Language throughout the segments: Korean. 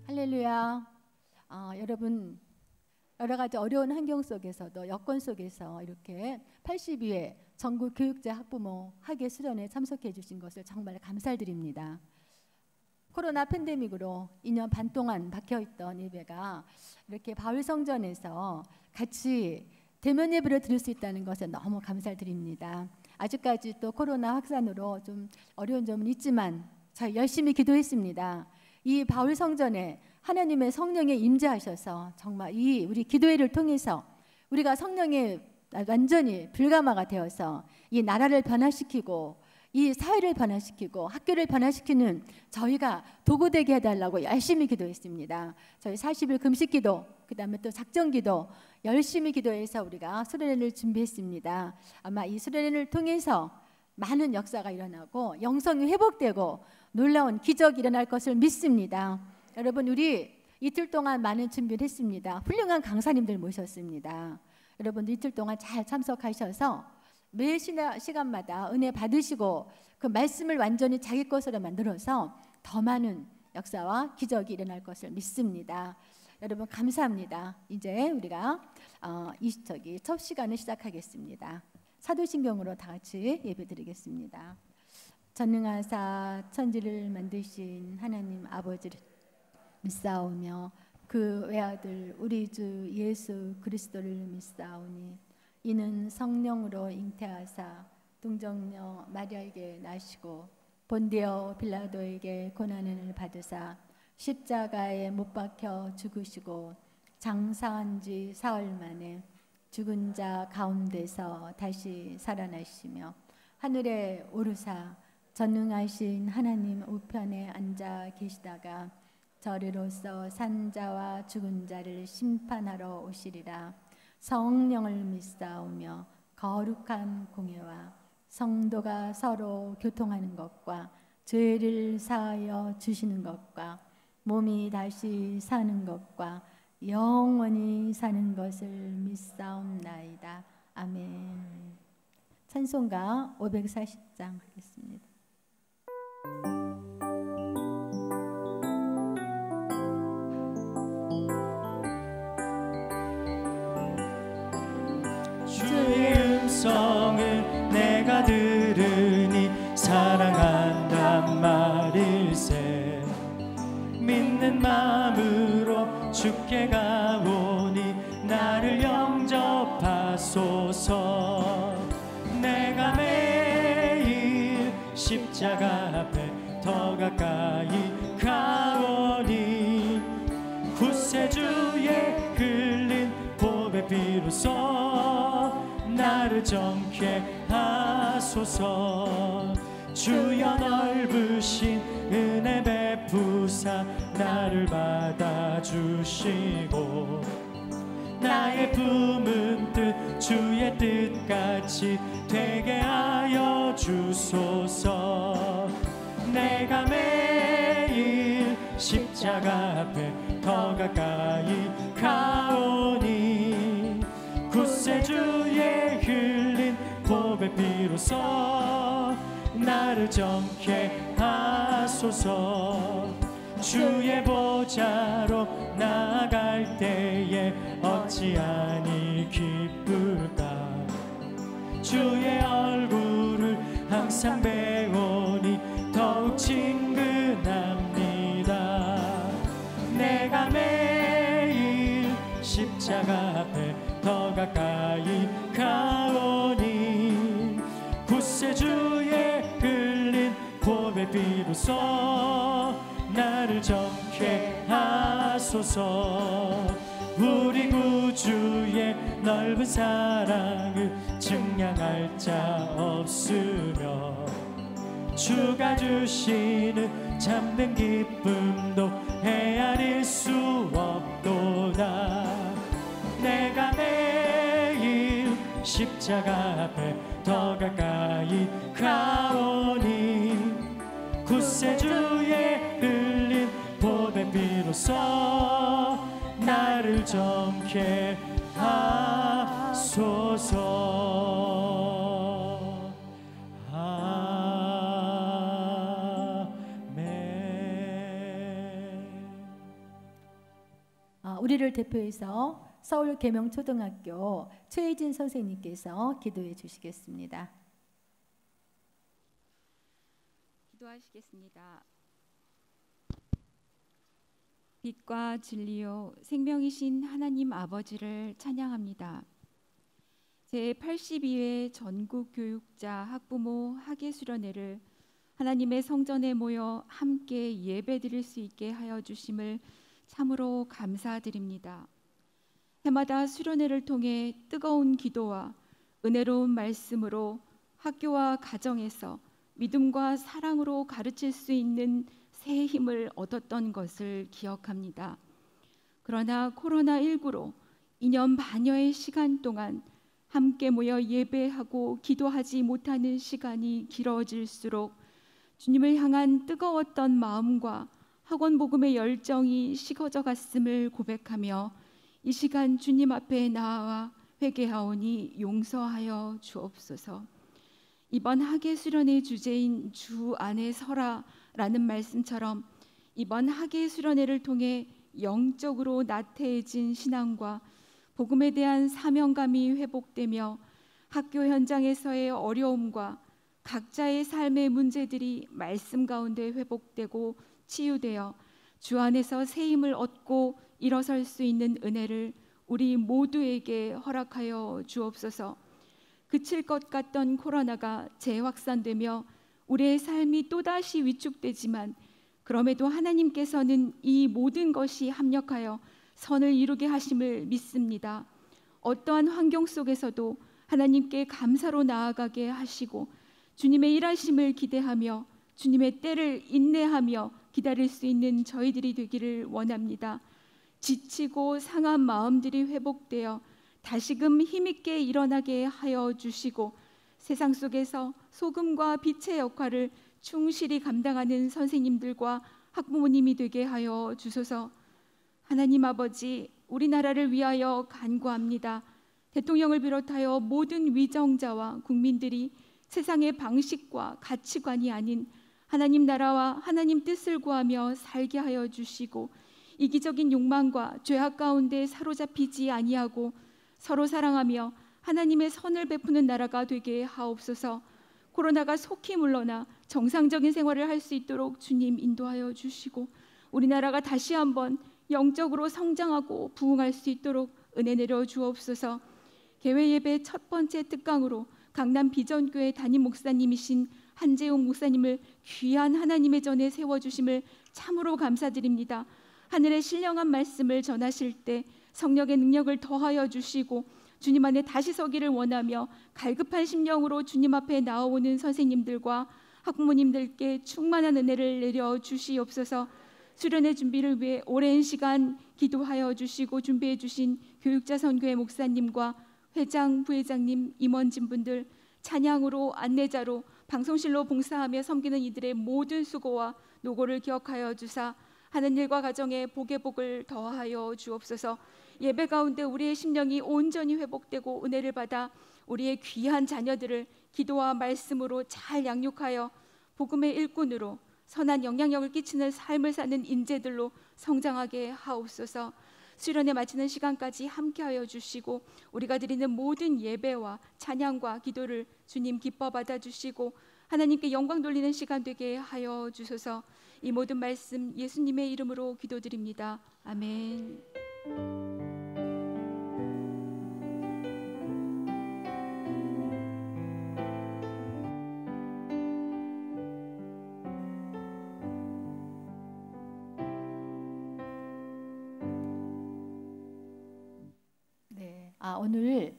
할렐루야. 여러분, 여러 가지 어려운 환경 속에서도 여건 속에서 이렇게 82회 전국 교육자 학부모 학예 수련회 참석해 주신 것을 정말 감사드립니다. 코로나 팬데믹으로 2년 반 동안 박혀있던 예배가 이렇게 바울성전에서 같이 대면 예배를 드릴 수 있다는 것에 너무 감사드립니다. 아직까지 또 코로나 확산으로 좀 어려운 점은 있지만 저희 열심히 기도했습니다. 이 바울성전에 하나님의 성령에 임재하셔서 정말 이 우리 기도회를 통해서 우리가 성령에 완전히 불가마가 되어서 이 나라를 변화시키고 이 사회를 변화시키고 학교를 변화시키는 저희가 도구되게 해달라고 열심히 기도했습니다. 저희 40일 금식기도, 그 다음에 또 작정기도 열심히 기도해서 우리가 수련회를 준비했습니다. 아마 이 수련회를 통해서 많은 역사가 일어나고 영성이 회복되고 놀라운 기적이 일어날 것을 믿습니다. 여러분, 우리 이틀 동안 많은 준비를 했습니다. 훌륭한 강사님들 모셨습니다. 여러분 이틀 동안 잘 참석하셔서 매 시간마다 은혜 받으시고 그 말씀을 완전히 자기 것으로 만들어서 더 많은 역사와 기적이 일어날 것을 믿습니다. 여러분 감사합니다. 이제 우리가 첫 시간을 시작하겠습니다. 사도신경으로 다 같이 예배드리겠습니다. 전능하사 천지를 만드신 하나님 아버지를 믿사오며 그 외아들 우리 주 예수 그리스도를 믿사오니 이는 성령으로 잉태하사 동정녀 마리아에게 나시고 본디오 빌라도에게 고난을 받으사 십자가에 못 박혀 죽으시고 장사한 지 사흘 만에 죽은 자 가운데서 다시 살아나시며 하늘에 오르사 전능하신 하나님 우편에 앉아 계시다가 저리로서 산 자와 죽은 자를 심판하러 오시리라. 성령을 믿사오며 거룩한 공예와 성도가 서로 교통하는 것과 죄를 사하여 주시는 것과 몸이 다시 사는 것과 영원히 사는 것을 믿사옵나이다. 아멘. 찬송가 540장 하겠습니다. 주의 음성을 내가 들으니 사랑한단 말일세. 믿는 마음으로 주께 가오니 나를 영접하소서. 내가 매일 십자가 앞에 더 가까이 가오니 구세주의 흘린 보배 피로써 나를 정케 하소서. 주여 넓으신 은혜 베푸사 나를 받아주시고 나의 품은 뜻 주의 뜻같이 되게 하여 주소서. 내가 매일 십자가 앞에 더 가까이 가오니 구세주의 흘린 보배 피로써 나를 정케 하소서. 주의 보좌로 나아갈 때에 어찌하니 기쁠까. 주의 얼굴을 항상 배우니 더욱 친근합니다. 내가 매일 십자가 앞에 더 가까이 가오니 구세주의 흘린 보배 피로써 나를 정케 하소서. 우리 구주의 넓은 사랑을 증량할 자 없으며 주가 주시는 참된 기쁨도 헤아릴 수 없도다. 내가 매일 십자가 앞에 더 가까이 가오니 구세주의 흘린 보배 피로써 나를 정케 하소서. 아멘. 우리를 대표해서 서울 계명초등학교 최혜진 선생님께서 기도해 주시겠습니다. 기도하시겠습니다. 빛과 진리요 생명이신 하나님 아버지를 찬양합니다. 제82회 전국교육자 학부모 학예수련회를 하나님의 성전에 모여 함께 예배드릴 수 있게 하여 주심을 참으로 감사드립니다. 해마다 수련회를 통해 뜨거운 기도와 은혜로운 말씀으로 학교와 가정에서 믿음과 사랑으로 가르칠 수 있는 새 힘을 얻었던 것을 기억합니다. 그러나 코로나19로 2년 반여의 시간 동안 함께 모여 예배하고 기도하지 못하는 시간이 길어질수록 주님을 향한 뜨거웠던 마음과 학원 복음의 열정이 식어져 갔음을 고백하며 이 시간 주님 앞에 나아와 회개하오니 용서하여 주옵소서. 이번 학예 수련의 주제인 주 안에 서라라는 말씀처럼 이번 학예 수련회를 통해 영적으로 나태해진 신앙과 복음에 대한 사명감이 회복되며 학교 현장에서의 어려움과 각자의 삶의 문제들이 말씀 가운데 회복되고 치유되어 주 안에서 새 힘을 얻고 일어설 수 있는 은혜를 우리 모두에게 허락하여 주옵소서. 그칠 것 같던 코로나가 재확산되며 우리의 삶이 또다시 위축되지만 그럼에도 하나님께서는 이 모든 것이 합력하여 선을 이루게 하심을 믿습니다. 어떠한 환경 속에서도 하나님께 감사로 나아가게 하시고 주님의 일하심을 기대하며 주님의 때를 인내하며 기다릴 수 있는 저희들이 되기를 원합니다. 지치고 상한 마음들이 회복되어 다시금 힘있게 일어나게 하여 주시고 세상 속에서 소금과 빛의 역할을 충실히 감당하는 선생님들과 학부모님이 되게 하여 주소서. 하나님 아버지, 우리나라를 위하여 간구합니다. 대통령을 비롯하여 모든 위정자와 국민들이 세상의 방식과 가치관이 아닌 하나님 나라와 하나님 뜻을 구하며 살게 하여 주시고 이기적인 욕망과 죄악 가운데 사로잡히지 아니하고 서로 사랑하며 하나님의 선을 베푸는 나라가 되게 하옵소서. 코로나가 속히 물러나 정상적인 생활을 할 수 있도록 주님 인도하여 주시고 우리나라가 다시 한번 영적으로 성장하고 부흥할 수 있도록 은혜 내려 주옵소서. 개회 예배 첫 번째 특강으로 강남 비전교회 담임 목사님이신 한재용 목사님을 귀한 하나님의 전에 세워주심을 참으로 감사드립니다. 하늘의 신령한 말씀을 전하실 때 성령의 능력을 더하여 주시고 주님 안에 다시 서기를 원하며 갈급한 심령으로 주님 앞에 나아오는 선생님들과 학부모님들께 충만한 은혜를 내려 주시옵소서. 수련회 준비를 위해 오랜 시간 기도하여 주시고 준비해 주신 교육자 선교회 목사님과 회장, 부회장님, 임원진분들, 찬양으로 안내자로 방송실로 봉사하며 섬기는 이들의 모든 수고와 노고를 기억하여 주사 하는 일과 가정에 복의 복을 더하여 주옵소서. 예배 가운데 우리의 심령이 온전히 회복되고 은혜를 받아 우리의 귀한 자녀들을 기도와 말씀으로 잘 양육하여 복음의 일꾼으로 선한 영향력을 끼치는 삶을 사는 인재들로 성장하게 하옵소서. 수련회 마치는 시간까지 함께하여 주시고 우리가 드리는 모든 예배와 찬양과 기도를 주님 기뻐 받아주시고 하나님께 영광 돌리는 시간 되게 하여 주소서. 이 모든 말씀 예수님의 이름으로 기도드립니다. 아멘. 오늘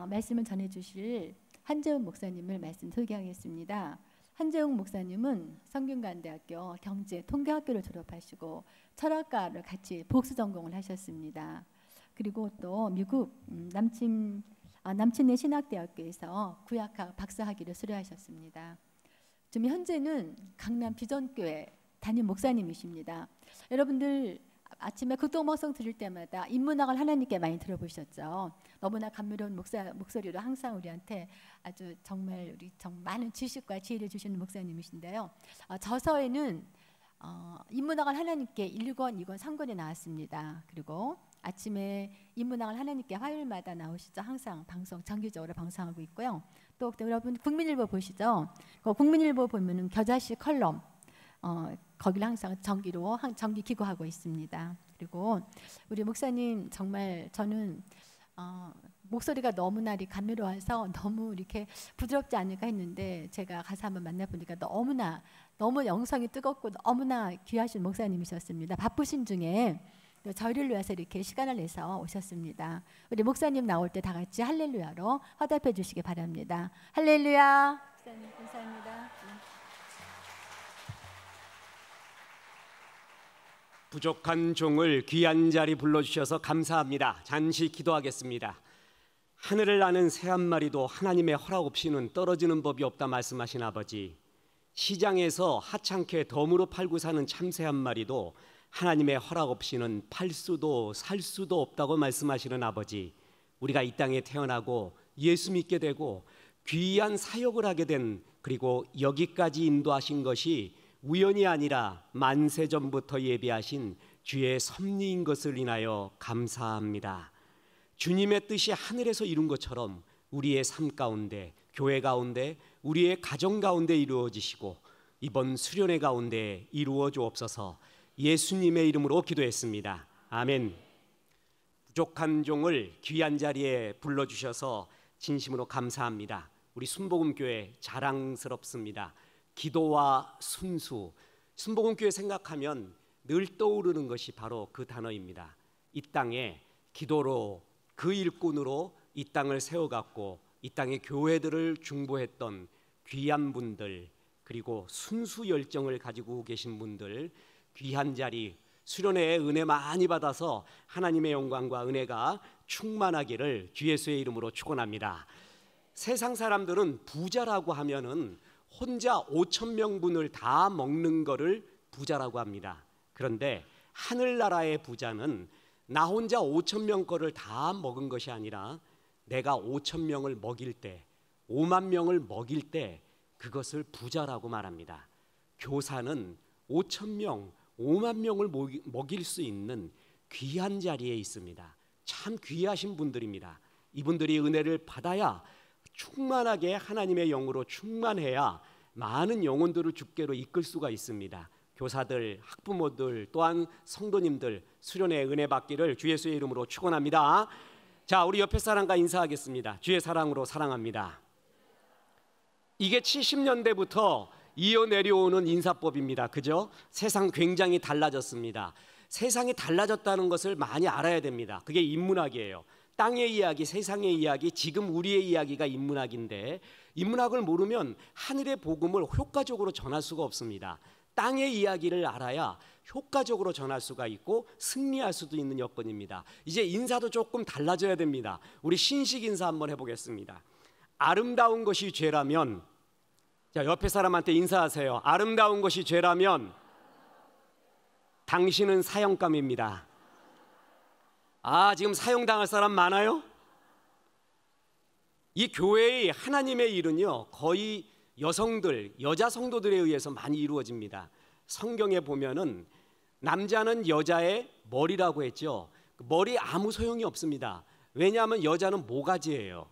말씀을 전해주실 한재웅 목사님을 말씀 소개하겠습니다. 한재웅 목사님은 성균관대학교 경제통계학교를 졸업하시고 철학과를 같이 복수 전공을 하셨습니다. 그리고 또 미국 남친네 신학대학교에서 구약학 박사학위를 수료하셨습니다. 지금 현재는 강남 비전교회 담임 목사님이십니다. 여러분들 아침에 극동방송 들을 때마다 인문학을 하나님께 많이 들어보셨죠. 너무나 감미로운 목소리로 항상 우리한테 아주 정말 많은 지식과 지혜를 주시는 목사님이신데요. 저서에는 인문학을 하나님께 1권, 2권, 3권에 나왔습니다. 그리고 아침에 인문학을 하나님께 화요일마다 나오시죠. 항상 방송 정기적으로 방송하고 있고요. 또 여러분 국민일보 보시죠. 국민일보 보면은 겨자씨 컬럼 거기를 항상 정기로 정기 기고하고 있습니다. 그리고 우리 목사님 정말 저는 목소리가 너무나 감미로워서 너무 이렇게 부드럽지 않을까 했는데 제가 가서 한번 만나보니까 너무 영성이 뜨겁고 너무나 귀하신 목사님이셨습니다. 바쁘신 중에 저희를 위해서 이렇게 시간을 내서 오셨습니다. 우리 목사님 나올 때 다 같이 할렐루야로 화답해 주시기 바랍니다. 할렐루야. 목사님 감사합니다. 부족한 종을 귀한 자리 불러주셔서 감사합니다. 잠시 기도하겠습니다. 하늘을 나는 새 한 마리도 하나님의 허락 없이는 떨어지는 법이 없다 말씀하신 아버지, 시장에서 하찮게 덤으로 팔고 사는 참새 한 마리도 하나님의 허락 없이는 팔 수도 살 수도 없다고 말씀하시는 아버지, 우리가 이 땅에 태어나고 예수 믿게 되고 귀한 사역을 하게 된, 그리고 여기까지 인도하신 것이 우연이 아니라 만세 전부터 예비하신 주의 섭리인 것을 인하여 감사합니다. 주님의 뜻이 하늘에서 이룬 것처럼 우리의 삶 가운데, 교회 가운데, 우리의 가정 가운데 이루어지시고 이번 수련회 가운데 이루어 주옵소서. 예수님의 이름으로 기도했습니다. 아멘. 부족한 종을 귀한 자리에 불러주셔서 진심으로 감사합니다. 우리 순복음교회 자랑스럽습니다. 기도와 순수, 순복음교회 생각하면 늘 떠오르는 것이 바로 그 단어입니다. 이 땅에 기도로, 그 일꾼으로 이 땅을 세워갔고 이 땅의 교회들을 중보했던 귀한 분들, 그리고 순수 열정을 가지고 계신 분들, 귀한 자리, 수련회에 은혜 많이 받아서 하나님의 영광과 은혜가 충만하기를 주 예수의 이름으로 축원합니다. 세상 사람들은 부자라고 하면은 혼자 5,000명분을 다 먹는 거를 부자라고 합니다. 그런데 하늘나라의 부자는 나 혼자 5,000명 거를 다 먹은 것이 아니라 내가 5,000명을 먹일 때, 5만 명을 먹일 때 그것을 부자라고 말합니다. 교사는 5,000명, 5만 명을 먹일 수 있는 귀한 자리에 있습니다. 참 귀하신 분들입니다. 이분들이 은혜를 받아야 충만하게 하나님의 영으로 충만해야 많은 영혼들을 주께로 이끌 수가 있습니다. 교사들, 학부모들, 또한 성도님들 수련의 은혜 받기를 주 예수의 이름으로 축원합니다. 자, 우리 옆에 사람과 인사하겠습니다. 주의 사랑으로 사랑합니다. 이게 70년대부터 이어 내려오는 인사법입니다. 그죠? 세상 굉장히 달라졌습니다. 세상이 달라졌다는 것을 많이 알아야 됩니다. 그게 인문학이에요. 땅의 이야기, 세상의 이야기, 지금 우리의 이야기가 인문학인데 인문학을 모르면 하늘의 복음을 효과적으로 전할 수가 없습니다. 땅의 이야기를 알아야 효과적으로 전할 수가 있고 승리할 수도 있는 여건입니다. 이제 인사도 조금 달라져야 됩니다. 우리 신식 인사 한번 해보겠습니다. 아름다운 것이 죄라면, 자, 옆에 사람한테 인사하세요. 아름다운 것이 죄라면 당신은 사형감입니다. 지금 사형당할 사람 많아요? 이 교회의 하나님의 일은요, 거의 여성들, 여자 성도들에 의해서 많이 이루어집니다. 성경에 보면은 남자는 여자의 머리라고 했죠. 머리 아무 소용이 없습니다. 왜냐하면 여자는 모가지예요.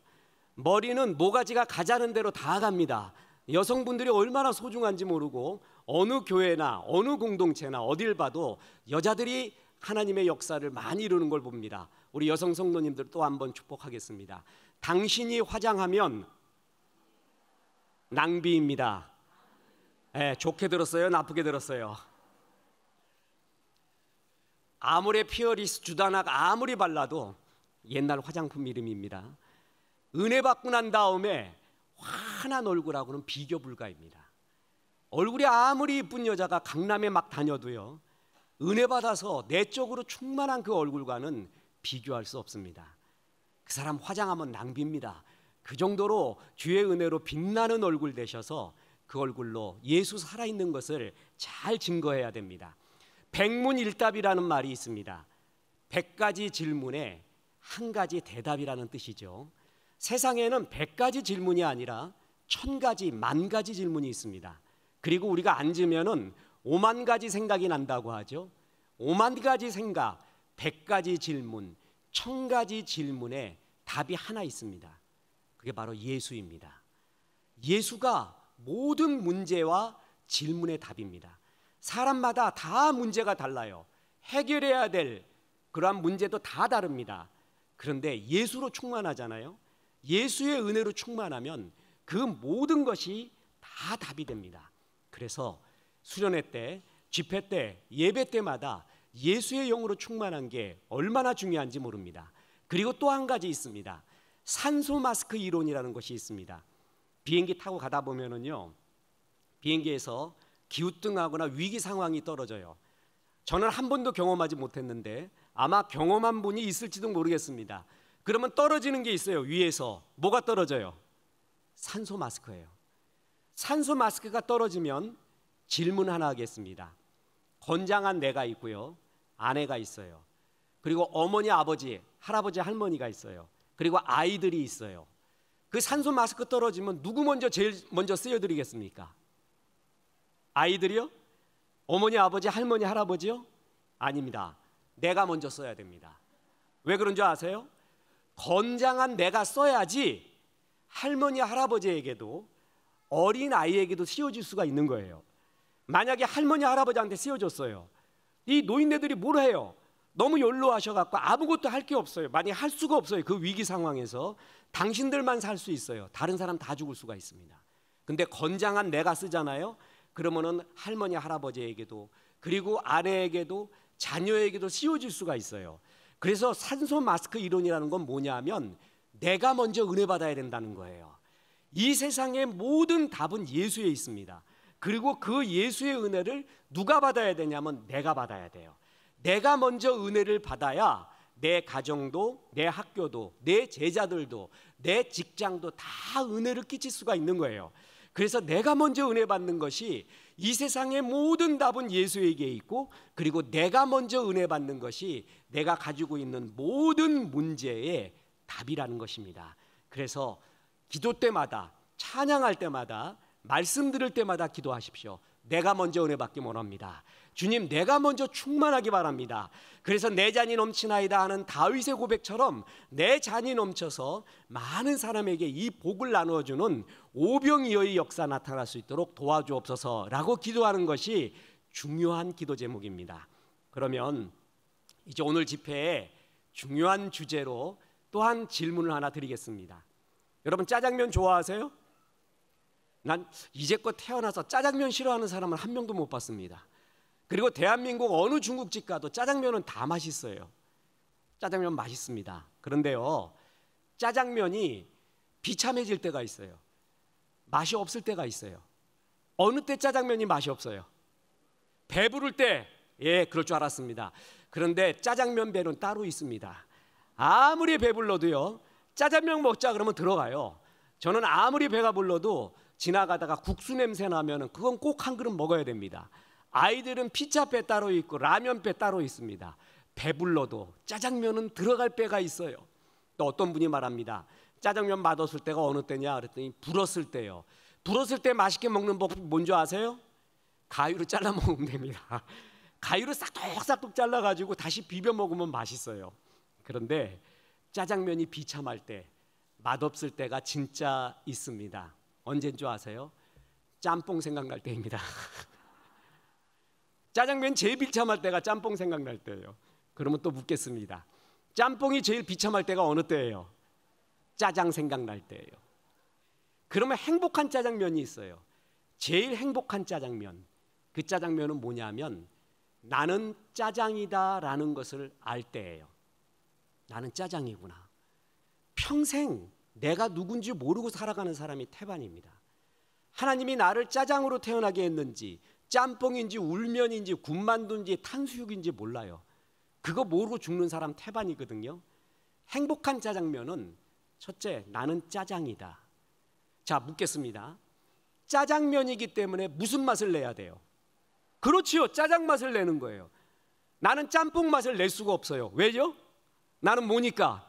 머리는 모가지가 가자는 대로 다 갑니다. 여성분들이 얼마나 소중한지 모르고 어느 교회나 어느 공동체나 어딜 봐도 여자들이 하나님의 역사를 많이 이루는 걸 봅니다. 우리 여성 성도님들 또 한번 축복하겠습니다. 당신이 화장하면 낭비입니다. 좋게 들었어요? 나쁘게 들었어요? 아무리 피어리스 주다낙 아무리 발라도 옛날 화장품 이름입니다. 은혜 받고 난 다음에 환한 얼굴하고는 비교 불가입니다. 얼굴이 아무리 이쁜 여자가 강남에 막 다녀도요, 은혜 받아서 내적으로 충만한 그 얼굴과는 비교할 수 없습니다. 그 사람 화장하면 낭비입니다. 그 정도로 주의 은혜로 빛나는 얼굴 되셔서 그 얼굴로 예수 살아있는 것을 잘 증거해야 됩니다. 백문일답이라는 말이 있습니다. 100가지 질문에 한 가지 대답이라는 뜻이죠. 세상에는 100가지 질문이 아니라 1000가지, 10,000가지 질문이 있습니다. 그리고 우리가 앉으면은 5만 가지 생각이 난다고 하죠. 5만 가지 생각, 100가지 질문, 1000가지 질문에 답이 하나 있습니다. 그게 바로 예수입니다. 예수가 모든 문제와 질문의 답입니다. 사람마다 다 문제가 달라요. 해결해야 될 그러한 문제도 다 다릅니다. 그런데 예수로 충만하잖아요. 예수의 은혜로 충만하면 그 모든 것이 다 답이 됩니다. 그래서 수련회 때, 집회 때, 예배 때마다 예수의 영으로 충만한 게 얼마나 중요한지 모릅니다. 그리고 또 한 가지 있습니다. 산소 마스크 이론이라는 것이 있습니다. 비행기 타고 가다 보면은요, 비행기에서 기우뚱하거나 위기 상황이 떨어져요. 저는 한 번도 경험하지 못했는데 아마 경험한 분이 있을지도 모르겠습니다. 그러면 떨어지는 게 있어요. 위에서 뭐가 떨어져요? 산소 마스크예요. 산소 마스크가 떨어지면 질문 하나 하겠습니다. 건장한 내가 있고요, 아내가 있어요. 그리고 어머니, 아버지, 할아버지, 할머니가 있어요. 그리고 아이들이 있어요. 그 산소 마스크 떨어지면 누구 제일 먼저 쓰여드리겠습니까? 아이들이요? 어머니, 아버지, 할머니, 할아버지요? 아닙니다. 내가 먼저 써야 됩니다. 왜 그런 줄 아세요? 건장한 내가 써야지 할머니, 할아버지에게도 어린 아이에게도 씌워줄 수가 있는 거예요. 만약에 할머니, 할아버지한테 씌워줬어요. 이 노인네들이 뭘 해요? 너무 연로하셔갖고 아무것도 할 게 없어요. 많이 할 수가 없어요. 그 위기 상황에서 당신들만 살 수 있어요. 다른 사람 다 죽을 수가 있습니다. 근데 건장한 내가 쓰잖아요. 그러면은 할머니, 할아버지에게도, 그리고 아내에게도, 자녀에게도 씌워줄 수가 있어요. 그래서 산소 마스크 이론이라는 건 뭐냐면 내가 먼저 은혜 받아야 된다는 거예요. 이 세상의 모든 답은 예수에 있습니다. 그리고 그 예수의 은혜를 누가 받아야 되냐면 내가 받아야 돼요. 내가 먼저 은혜를 받아야 내 가정도, 내 학교도, 내 제자들도, 내 직장도 다 은혜를 끼칠 수가 있는 거예요. 그래서 내가 먼저 은혜 받는 것이, 이 세상의 모든 답은 예수에게 있고, 그리고 내가 먼저 은혜 받는 것이 내가 가지고 있는 모든 문제의 답이라는 것입니다. 그래서 기도 때마다, 찬양할 때마다, 말씀 들을 때마다 기도하십시오. 내가 먼저 은혜 받기 원합니다. 주님, 내가 먼저 충만하기 바랍니다. 그래서 내 잔이 넘치나이다 하는 다윗의 고백처럼 내 잔이 넘쳐서 많은 사람에게 이 복을 나누어주는 오병이어의 역사 나타날 수 있도록 도와주옵소서라고 기도하는 것이 중요한 기도 제목입니다. 그러면 이제 오늘 집회에 중요한 주제로 또한 질문을 하나 드리겠습니다. 여러분, 짜장면 좋아하세요? 난 이제껏 태어나서 짜장면 싫어하는 사람은 한 명도 못 봤습니다. 그리고 대한민국 어느 중국집 가도 짜장면은 다 맛있어요. 짜장면 맛있습니다. 그런데요, 짜장면이 비참해질 때가 있어요. 맛이 없을 때가 있어요. 어느 때 짜장면이 맛이 없어요? 배부를 때. 예, 그럴 줄 알았습니다. 그런데 짜장면 배는 따로 있습니다. 아무리 배불러도요, 짜장면 먹자 그러면 들어가요. 저는 아무리 배가 불러도 지나가다가 국수 냄새 나면 그건 꼭 한 그릇 먹어야 됩니다. 아이들은 피자배 따로 있고 라면배 따로 있습니다. 배불러도 짜장면은 들어갈 배가 있어요. 또 어떤 분이 말합니다. 짜장면 맛없을 때가 어느 때냐 그랬더니 불었을 때요. 불었을 때 맛있게 먹는 법 뭔지 아세요? 가위로 잘라 먹으면 됩니다. 가위로 싹둑싹둑 잘라가지고 다시 비벼 먹으면 맛있어요. 그런데 짜장면이 비참할 때, 맛없을 때가 진짜 있습니다. 언제인 줄 아세요? 짬뽕 생각날 때입니다. 짜장면 제일 비참할 때가 짬뽕 생각날 때예요. 그러면 또 묻겠습니다. 짬뽕이 제일 비참할 때가 어느 때예요? 짜장 생각날 때예요. 그러면 행복한 짜장면이 있어요. 제일 행복한 짜장면. 그 짜장면은 뭐냐면 나는 짜장이다 라는 것을 알 때예요. 나는 짜장이구나. 평생 내가 누군지 모르고 살아가는 사람이 태반입니다. 하나님이 나를 짜장으로 태어나게 했는지, 짬뽕인지 울면인지 군만두인지 탕수육인지 몰라요. 그거 모르고 죽는 사람 태반이거든요. 행복한 짜장면은 첫째, 나는 짜장이다. 자, 묻겠습니다. 짜장면이기 때문에 무슨 맛을 내야 돼요? 그렇지요, 짜장 맛을 내는 거예요. 나는 짬뽕 맛을 낼 수가 없어요. 왜요? 나는 뭐니까?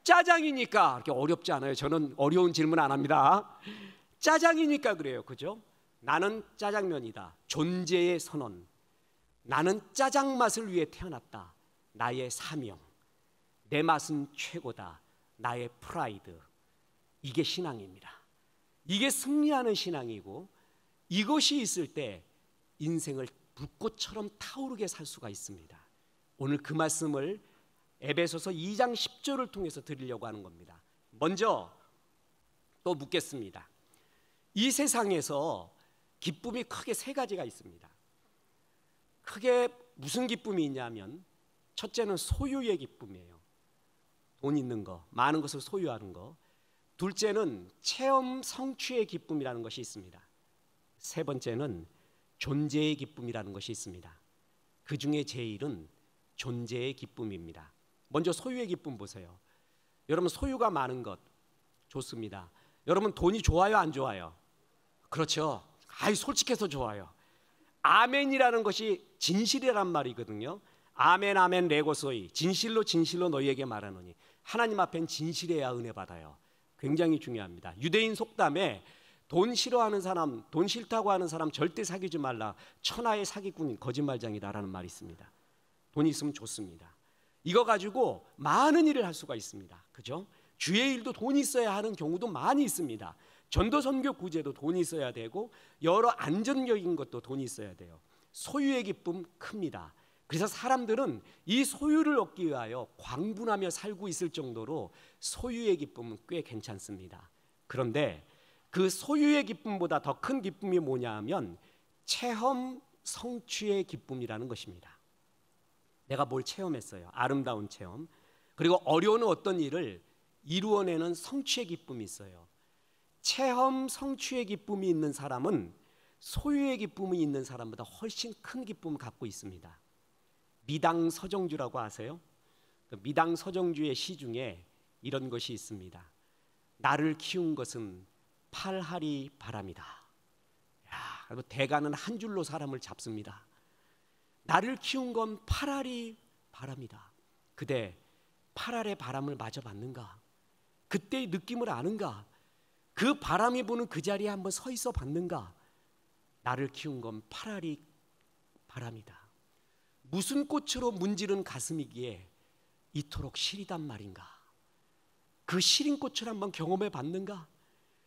짜장이니까. 그렇게 어렵지 않아요. 저는 어려운 질문 안 합니다. 짜장이니까 그래요. 그죠? 나는 짜장면이다. 존재의 선언. 나는 짜장 맛을 위해 태어났다. 나의 사명. 내 맛은 최고다. 나의 프라이드. 이게 신앙입니다. 이게 승리하는 신앙이고, 이것이 있을 때 인생을 불꽃처럼 타오르게 살 수가 있습니다. 오늘 그 말씀을 에베소서 2장 10절을 통해서 드리려고 하는 겁니다. 먼저 또 묻겠습니다. 이 세상에서 기쁨이 크게 세 가지가 있습니다. 크게 무슨 기쁨이 있냐면, 첫째는 소유의 기쁨이에요. 돈 있는 거, 많은 것을 소유하는 거. 둘째는 체험 성취의 기쁨이라는 것이 있습니다. 세 번째는 존재의 기쁨이라는 것이 있습니다. 그 중에 제일은 존재의 기쁨입니다. 먼저 소유의 기쁨 보세요. 여러분, 소유가 많은 것 좋습니다. 여러분, 돈이 좋아요, 안 좋아요? 그렇죠. 솔직해서 좋아요. 아멘이라는 것이 진실이란 말이거든요. 아멘 아멘 레고소이, 진실로 진실로 너희에게 말하노니. 하나님 앞엔 진실해야 은혜 받아요. 굉장히 중요합니다. 유대인 속담에 돈 싫어하는 사람, 돈 싫다고 하는 사람 절대 사귀지 말라. 천하의 사기꾼인 거짓말장이다라는 말이 있습니다. 돈이 있으면 좋습니다. 이거 가지고 많은 일을 할 수가 있습니다. 그죠? 주의 일도 돈이 있어야 하는 경우도 많이 있습니다. 전도 선교 구제도 돈이 있어야 되고, 여러 안전적인 것도 돈이 있어야 돼요. 소유의 기쁨 큽니다. 그래서 사람들은 이 소유를 얻기 위하여 광분하며 살고 있을 정도로 소유의 기쁨은 꽤 괜찮습니다. 그런데 그 소유의 기쁨보다 더 큰 기쁨이 뭐냐 하면 체험 성취의 기쁨이라는 것입니다. 내가 뭘 체험했어요. 아름다운 체험. 그리고 어려운 어떤 일을 이루어내는 성취의 기쁨이 있어요. 체험 성취의 기쁨이 있는 사람은 소유의 기쁨이 있는 사람보다 훨씬 큰 기쁨을 갖고 있습니다. 미당 서정주라고 아세요? 미당 서정주의 시 중에 이런 것이 있습니다. 나를 키운 것은 팔하리 바람이다. 대가는 한 줄로 사람을 잡습니다. 나를 키운 건 팔하리 바람이다. 그대 팔알의 바람을 마저 봤는가? 그때의 느낌을 아는가? 그 바람이 부는 그 자리에 한번 서 있어 봤는가? 나를 키운 건 팔알이 바람이다. 무슨 꽃으로 문지른 가슴이기에 이토록 시리단 말인가? 그 시린 꽃을 한번 경험해 봤는가?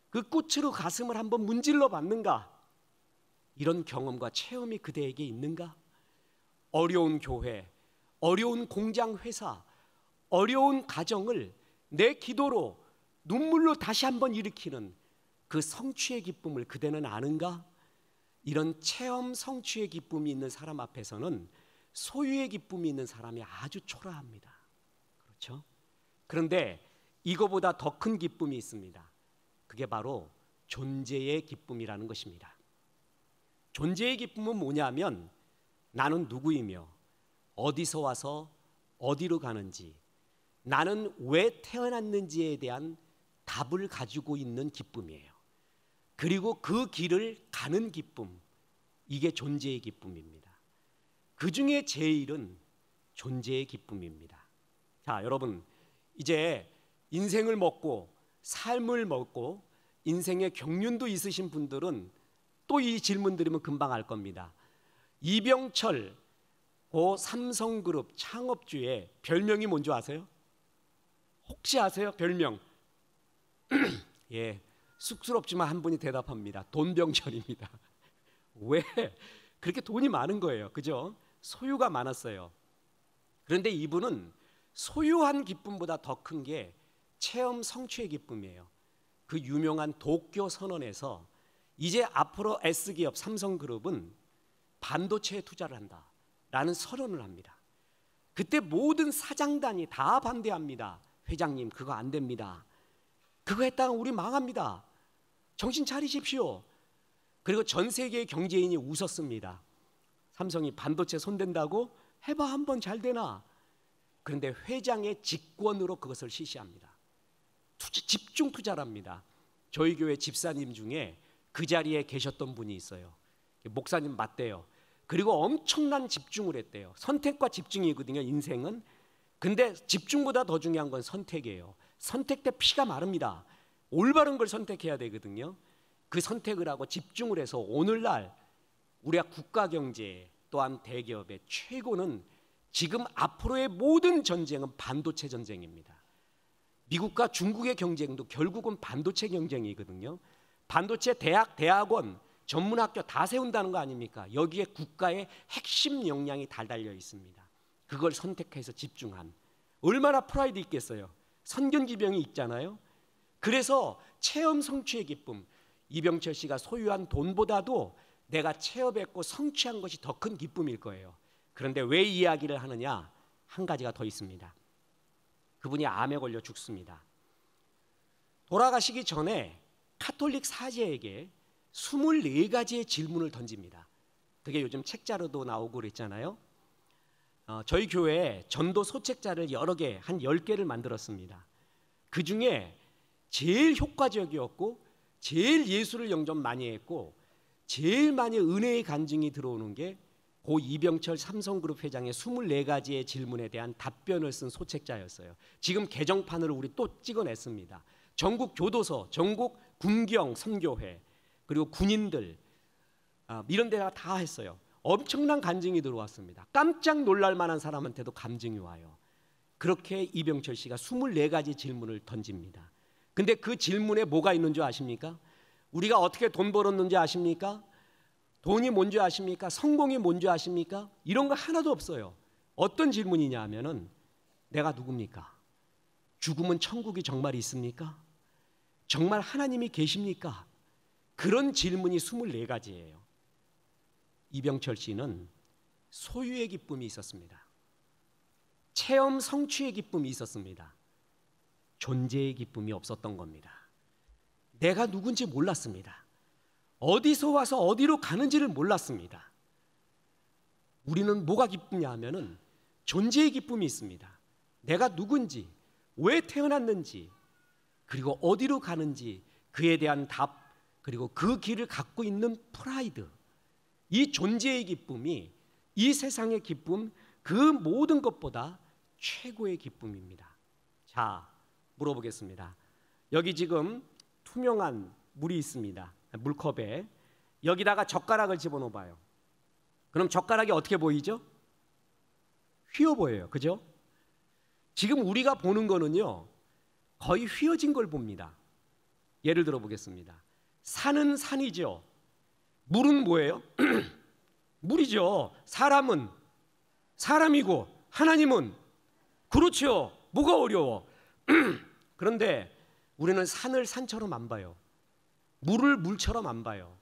그 꽃으로 가슴을 한번 문질러 봤는가? 이런 경험과 체험이 그대에게 있는가? 어려운 교회, 어려운 공장 회사, 어려운 가정을 내 기도로 눈물로 다시 한번 일으키는 그 성취의 기쁨을 그대는 아는가? 이런 체험 성취의 기쁨이 있는 사람 앞에서는 소유의 기쁨이 있는 사람이 아주 초라합니다. 그렇죠? 그런데 이거보다 더 큰 기쁨이 있습니다. 그게 바로 존재의 기쁨이라는 것입니다. 존재의 기쁨은 뭐냐면 나는 누구이며 어디서 와서 어디로 가는지, 나는 왜 태어났는지에 대한 답을 가지고 있는 기쁨이에요. 그리고 그 길을 가는 기쁨, 이게 존재의 기쁨입니다. 그 중에 제일은 존재의 기쁨입니다. 자, 여러분, 이제 인생을 먹고 삶을 먹고 인생의 경륜도 있으신 분들은 또 이 질문 드리면 금방 알 겁니다. 이병철 고 삼성그룹 창업주의 별명이 뭔지 아세요? 혹시 아세요? 별명? 예, 쑥스럽지만 한 분이 대답합니다. 돈병철입니다. 왜? 그렇게 돈이 많은 거예요. 그죠? 소유가 많았어요. 그런데 이분은 소유한 기쁨보다 더 큰 게 체험 성취의 기쁨이에요. 그 유명한 도쿄 선언에서 이제 앞으로 S기업 삼성그룹은 반도체에 투자를 한다라는 선언을 합니다. 그때 모든 사장단이 다 반대합니다. 회장님, 그거 안 됩니다. 그거 했다가 우리 망합니다. 정신 차리십시오. 그리고 전 세계의 경제인이 웃었습니다. 삼성이 반도체 손댄다고? 해봐, 한번 잘 되나? 그런데 회장의 직권으로 그것을 실시합니다. 집중 투자를 합니다. 저희 교회 집사님 중에 그 자리에 계셨던 분이 있어요. 목사님 맞대요. 그리고 엄청난 집중을 했대요. 선택과 집중이거든요, 인생은. 근데 집중보다 더 중요한 건 선택이에요. 선택 때 피가 마릅니다. 올바른 걸 선택해야 되거든요. 그 선택을 하고 집중을 해서 오늘날 우리가 국가 경제 또한 대기업의 최고는 지금 앞으로의 모든 전쟁은 반도체 전쟁입니다. 미국과 중국의 경쟁도 결국은 반도체 경쟁이거든요. 반도체 대학, 대학원, 전문학교 다 세운다는 거 아닙니까? 여기에 국가의 핵심 역량이 달달려 있습니다. 그걸 선택해서 집중한, 얼마나 프라이드 있겠어요. 선견지병이 있잖아요. 그래서 체험 성취의 기쁨, 이병철 씨가 소유한 돈보다도 내가 체험했고 성취한 것이 더 큰 기쁨일 거예요. 그런데 왜 이야기를 하느냐? 한 가지가 더 있습니다. 그분이 암에 걸려 죽습니다. 돌아가시기 전에 카톨릭 사제에게 24가지의 질문을 던집니다. 그게 요즘 책자로도 나오고 그랬잖아요. 저희 교회에 전도 소책자를 여러 개, 한 10개를 만들었습니다. 그 중에 제일 효과적이었고 제일 예수를 영접 많이 했고 제일 많이 은혜의 간증이 들어오는 게 고 이병철 삼성그룹 회장의 24가지의 질문에 대한 답변을 쓴 소책자였어요. 지금 개정판을 우리 또 찍어냈습니다. 전국 교도소, 전국 군경 선교회, 그리고 군인들 이런 데가 다 했어요. 엄청난 간증이 들어왔습니다. 깜짝 놀랄 만한 사람한테도 감증이 와요. 그렇게 이병철 씨가 24가지 질문을 던집니다. 근데 그 질문에 뭐가 있는 줄 아십니까? 우리가 어떻게 돈 벌었는지 아십니까? 돈이 뭔지 아십니까? 성공이 뭔지 아십니까? 이런 거 하나도 없어요. 어떤 질문이냐 하면은 내가 누굽니까? 죽음은 천국이 정말 있습니까? 정말 하나님이 계십니까? 그런 질문이 24가지예요. 이병철 씨는 소유의 기쁨이 있었습니다. 체험 성취의 기쁨이 있었습니다. 존재의 기쁨이 없었던 겁니다. 내가 누군지 몰랐습니다. 어디서 와서 어디로 가는지를 몰랐습니다. 우리는 뭐가 기쁘냐 하면은 존재의 기쁨이 있습니다. 내가 누군지, 왜 태어났는지, 그리고 어디로 가는지 그에 대한 답, 그리고 그 길을 갖고 있는 프라이드, 이 존재의 기쁨이 이 세상의 기쁨 그 모든 것보다 최고의 기쁨입니다. 자, 물어보겠습니다. 여기 지금 투명한 물이 있습니다. 물컵에 여기다가 젓가락을 집어넣어봐요. 그럼 젓가락이 어떻게 보이죠? 휘어 보여요. 그죠? 지금 우리가 보는 거는요 거의 휘어진 걸 봅니다. 예를 들어 보겠습니다. 산은 산이죠. 물은 뭐예요? 물이죠. 사람은 사람이고 하나님은, 그렇죠. 뭐가 어려워? 그런데 우리는 산을 산처럼 안 봐요. 물을 물처럼 안 봐요.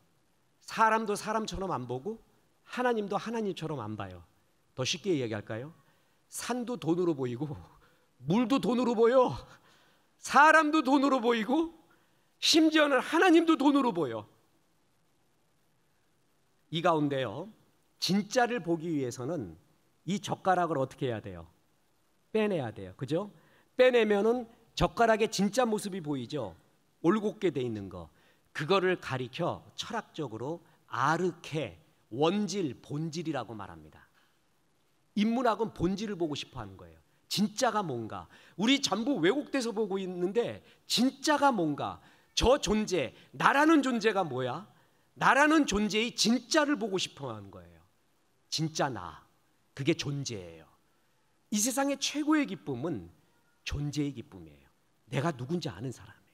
사람도 사람처럼 안 보고 하나님도 하나님처럼 안 봐요. 더 쉽게 얘기할까요? 산도 돈으로 보이고 물도 돈으로 보여. 사람도 돈으로 보이고 심지어는 하나님도 돈으로 보여. 이 가운데요, 진짜를 보기 위해서는 이 젓가락을 어떻게 해야 돼요? 빼내야 돼요. 그죠? 빼내면은 젓가락의 진짜 모습이 보이죠? 올곧게 돼 있는 거. 그거를 가리켜 철학적으로 아르케, 원질, 본질이라고 말합니다. 인문학은 본질을 보고 싶어 하는 거예요. 진짜가 뭔가. 우리 전부 왜곡돼서 보고 있는데 진짜가 뭔가. 저 존재, 나라는 존재가 뭐야? 나라는 존재의 진짜를 보고 싶어 하는 거예요. 진짜 나, 그게 존재예요. 이 세상의 최고의 기쁨은 존재의 기쁨이에요. 내가 누군지 아는 사람이에요.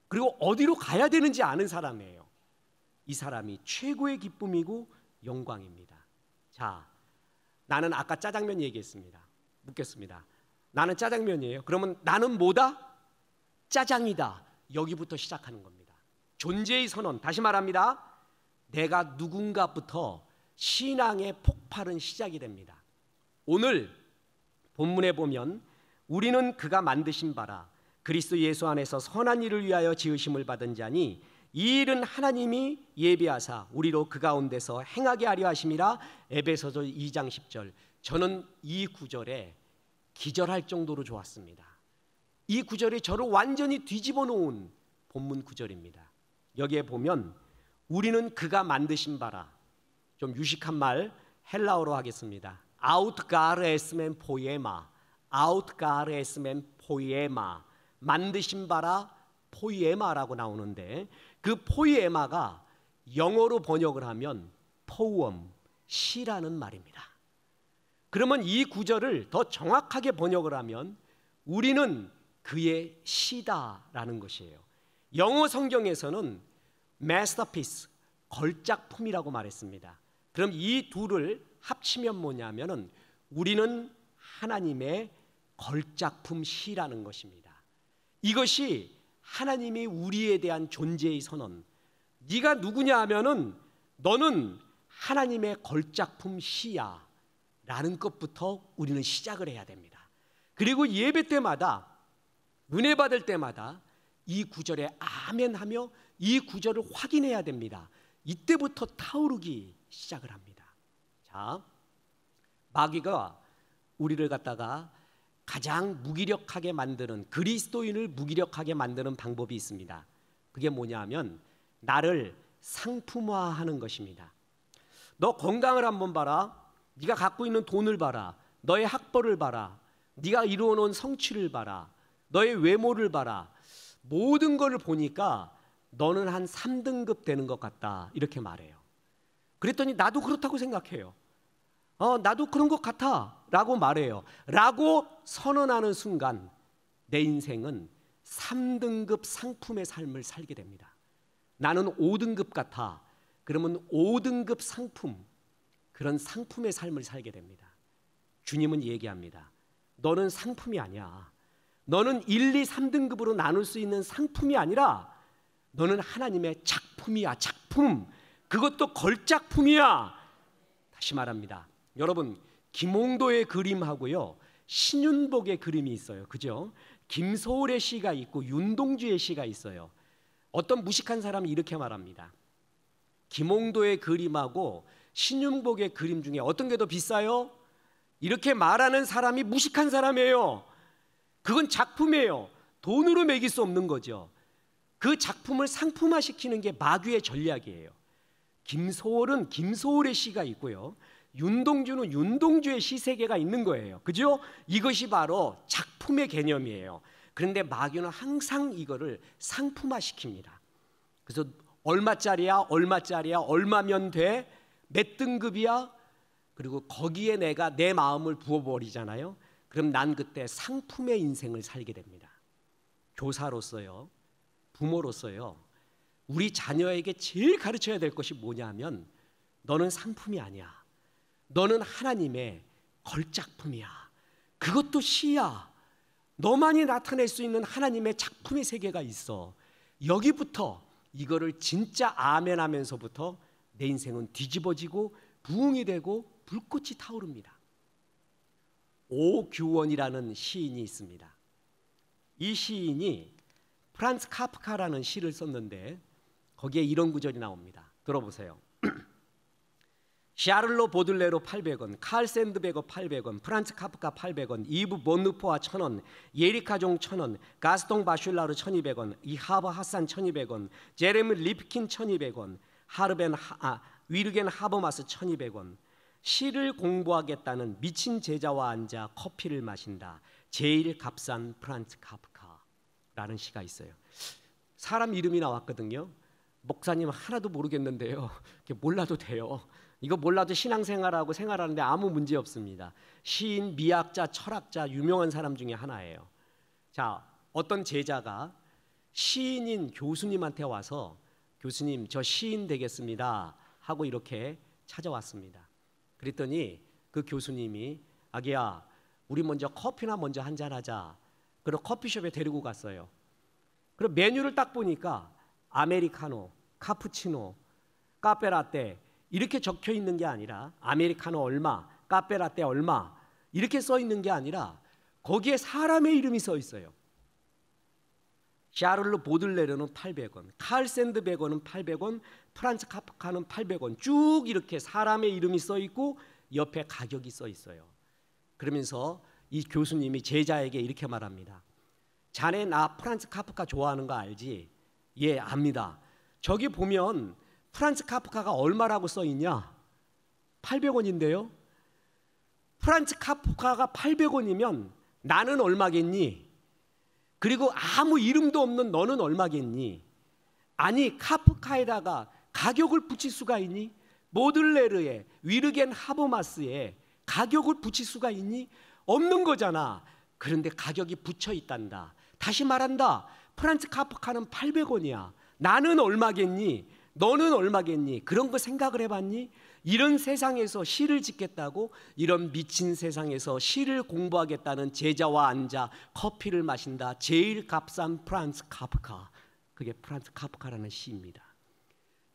그리고 어디로 가야 되는지 아는 사람이에요. 이 사람이 최고의 기쁨이고 영광입니다. 자, 나는 아까 짜장면 얘기했습니다. 묻겠습니다. 나는 짜장면이에요. 그러면 나는 뭐다? 짜장이다. 여기부터 시작하는 겁니다. 존재의 선언. 다시 말합니다. 내가 누군가부터 신앙의 폭발은 시작이 됩니다. 오늘 본문에 보면 우리는 그가 만드신 바라 그리스도 예수 안에서 선한 일을 위하여 지으심을 받은 자니 이 일은 하나님이 예비하사 우리로 그 가운데서 행하게 하려 하심이라. 에베소서 2장 10절. 저는 이 구절에 기절할 정도로 좋았습니다. 이 구절이 저를 완전히 뒤집어 놓은 본문 구절입니다. 여기에 보면 우리는 그가 만드신 바라, 좀 유식한 말 헬라어로 하겠습니다. 아웃가르 에스멘 포이에마, 아웃가르 에스멘 포이에마, 만드신 바라 포이에마라고 나오는데 그 포이에마가 영어로 번역을 하면 포엠, 시라는 말입니다. 그러면 이 구절을 더 정확하게 번역을 하면 우리는 그의 시다라는 것이에요. 영어 성경에서는 masterpiece, 걸작품이라고 말했습니다. 그럼 이 둘을 합치면 뭐냐면은 우리는 하나님의 걸작품 시라는 것입니다. 이것이 하나님이 우리에 대한 존재의 선언. 네가 누구냐 하면은 너는 하나님의 걸작품 시야 라는 것부터 우리는 시작을 해야 됩니다. 그리고 예배 때마다, 은혜 받을 때마다 이 구절에 아멘 하며 이 구절을 확인해야 됩니다. 이때부터 타오르기 시작을 합니다. 자, 마귀가 우리를 갖다가 가장 무기력하게 만드는, 그리스도인을 무기력하게 만드는 방법이 있습니다. 그게 뭐냐면 나를 상품화하는 것입니다. 너 건강을 한번 봐라. 네가 갖고 있는 돈을 봐라. 너의 학벌을 봐라. 네가 이루어놓은 성취를 봐라. 너의 외모를 봐라. 모든 것을 보니까 너는 한 3등급 되는 것 같다, 이렇게 말해요. 그랬더니 나도 그렇다고 생각해요. 나도 그런 것 같아 라고 말해요. 라고 선언하는 순간 내 인생은 3등급 상품의 삶을 살게 됩니다. 나는 5등급 같아. 그러면 5등급 상품, 그런 상품의 삶을 살게 됩니다. 주님은 얘기합니다. 너는 상품이 아니야. 너는 1, 2, 3등급으로 나눌 수 있는 상품이 아니라 너는 하나님의 작품이야. 작품. 그것도 걸작품이야. 다시 말합니다. 여러분, 김홍도의 그림하고요, 신윤복의 그림이 있어요. 그죠? 김소월의 시가 있고 윤동주의 시가 있어요. 어떤 무식한 사람이 이렇게 말합니다. 김홍도의 그림하고 신윤복의 그림 중에 어떤 게 더 비싸요? 이렇게 말하는 사람이 무식한 사람이에요. 그건 작품이에요. 돈으로 매길 수 없는 거죠. 그 작품을 상품화시키는 게 마귀의 전략이에요. 김소월은 김소월의 시가 있고요, 윤동주는 윤동주의 시세계가 있는 거예요. 그죠? 이것이 바로 작품의 개념이에요. 그런데 마귀는 항상 이거를 상품화시킵니다. 그래서 얼마짜리야, 얼마짜리야, 얼마면 돼, 몇 등급이야, 그리고 거기에 내가 내 마음을 부어버리잖아요. 그럼 난 그때 상품의 인생을 살게 됩니다. 교사로서요, 부모로서요, 우리 자녀에게 제일 가르쳐야 될 것이 뭐냐면 너는 상품이 아니야. 너는 하나님의 걸작품이야. 그것도 시야. 너만이 나타낼 수 있는 하나님의 작품의 세계가 있어. 여기부터 이거를 진짜 아멘 하면서부터 내 인생은 뒤집어지고 부흥이 되고 불꽃이 타오릅니다. 오규원이라는 시인이 있습니다. 이 시인이 프란츠 카프카라는 시를 썼는데 거기에 이런 구절이 나옵니다. 들어보세요. 샤를로 보들레로 800원, 칼 샌드베거 800원, 프란츠 카프카 800원, 이브 본누포아 1000원, 예리카종 1000원, 가스통 바슐라르 1200원, 이하버 하산 1200원, 제레미 리프킨 1200원, 위르겐 하버마스 1200원. 시를 공부하겠다는 미친 제자와 앉아 커피를 마신다. 제일 값싼 프란츠 카프카라는 시가 있어요. 사람 이름이 나왔거든요. 목사님 하나도 모르겠는데요. 몰라도 돼요. 이거 몰라도 신앙생활하고 생활하는데 아무 문제 없습니다. 시인, 미학자, 철학자, 유명한 사람 중에 하나예요. 자, 어떤 제자가 시인인 교수님한테 와서 교수님, 저 시인 되겠습니다 하고 이렇게 찾아왔습니다. 그랬더니 그 교수님이 아기야, 우리 먼저 커피나 먼저 한잔하자. 그리고 커피숍에 데리고 갔어요. 그리고 메뉴를 딱 보니까 아메리카노, 카푸치노, 카페라떼 이렇게 적혀 있는 게 아니라 아메리카노 얼마, 카페라떼 얼마 이렇게 써 있는 게 아니라 거기에 사람의 이름이 써 있어요. 샤를로 보들레르는 800원, 칼 샌드베거는 800원, 프란츠 카프카는 800원 쭉 이렇게 사람의 이름이 써 있고 옆에 가격이 써 있어요. 그러면서 이 교수님이 제자에게 이렇게 말합니다. 자네 나 프란츠 카프카 좋아하는 거 알지? 예, 압니다. 저기 보면 프란츠 카프카가 얼마라고 써 있냐? 800원인데요. 프란츠 카프카가 800원이면 나는 얼마겠니? 그리고 아무 이름도 없는 너는 얼마겠니? 아니 카프카에다가 가격을 붙일 수가 있니? 모들레르에, 위르겐 하버마스에 가격을 붙일 수가 있니? 없는 거잖아. 그런데 가격이 붙여 있단다. 다시 말한다. 프란츠 카프카는 800원이야. 나는 얼마겠니? 너는 얼마겠니? 그런 거 생각을 해봤니? 이런 세상에서 시를 짓겠다고, 이런 미친 세상에서 시를 공부하겠다는 제자와 앉아 커피를 마신다. 제일 값싼 프란츠 카프카. 그게 프란츠 카프카라는 시입니다.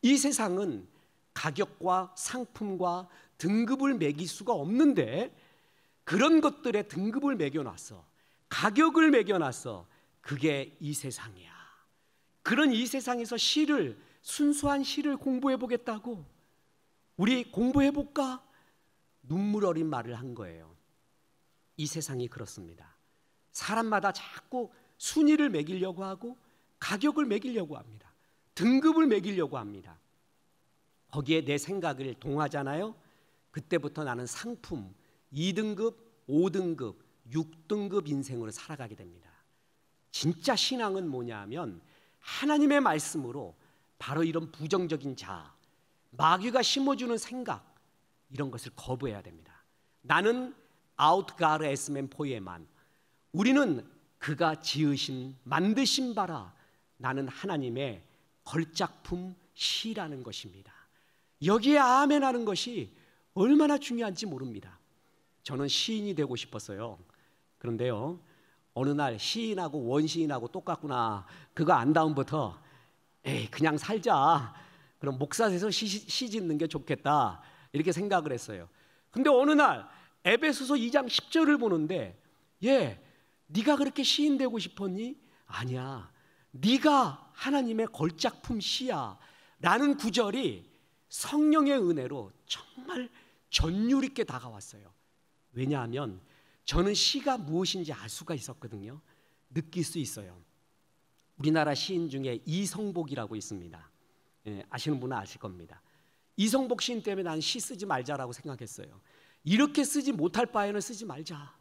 이 세상은 가격과 상품과 등급을 매길 수가 없는데 그런 것들에 등급을 매겨놨어. 가격을 매겨놨어. 그게 이 세상이야. 그런 이 세상에서 시를, 순수한 시를 공부해 보겠다고, 우리 공부해 볼까? 눈물 어린 말을 한 거예요. 이 세상이 그렇습니다. 사람마다 자꾸 순위를 매기려고 하고 가격을 매기려고 합니다. 등급을 매기려고 합니다. 거기에 내 생각을 동하잖아요. 그때부터 나는 상품 2등급, 5등급, 6등급 인생으로 살아가게 됩니다. 진짜 신앙은 뭐냐 하면 하나님의 말씀으로 바로 이런 부정적인 자아, 마귀가 심어주는 생각, 이런 것을 거부해야 됩니다. 나는 아웃가르 에스멘 포에만, 우리는 그가 지으신 만드신 바라, 나는 하나님의 걸작품 시라는 것입니다. 여기에 아멘 하는 것이 얼마나 중요한지 모릅니다. 저는 시인이 되고 싶었어요. 그런데요, 어느 날 시인하고 원시인하고 똑같구나, 그거 안 다음부터 에이 그냥 살자, 그럼 목사 돼서 시 짓는 게 좋겠다, 이렇게 생각을 했어요. 근데 어느 날 에베소서 2장 10절을 보는데, 네가 그렇게 시인 되고 싶었니? 아니야, 네가 하나님의 걸작품 시야 라는 구절이 성령의 은혜로 정말 전율 있게 다가왔어요. 왜냐하면 저는 시가 무엇인지 알 수가 있었거든요. 느낄 수 있어요. 우리나라 시인 중에 이성복이라고 있습니다. 아시는 분은 아실 겁니다. 이성복 시인 때문에 난 시 쓰지 말자라고 생각했어요. 이렇게 쓰지 못할 바에는 쓰지 말자.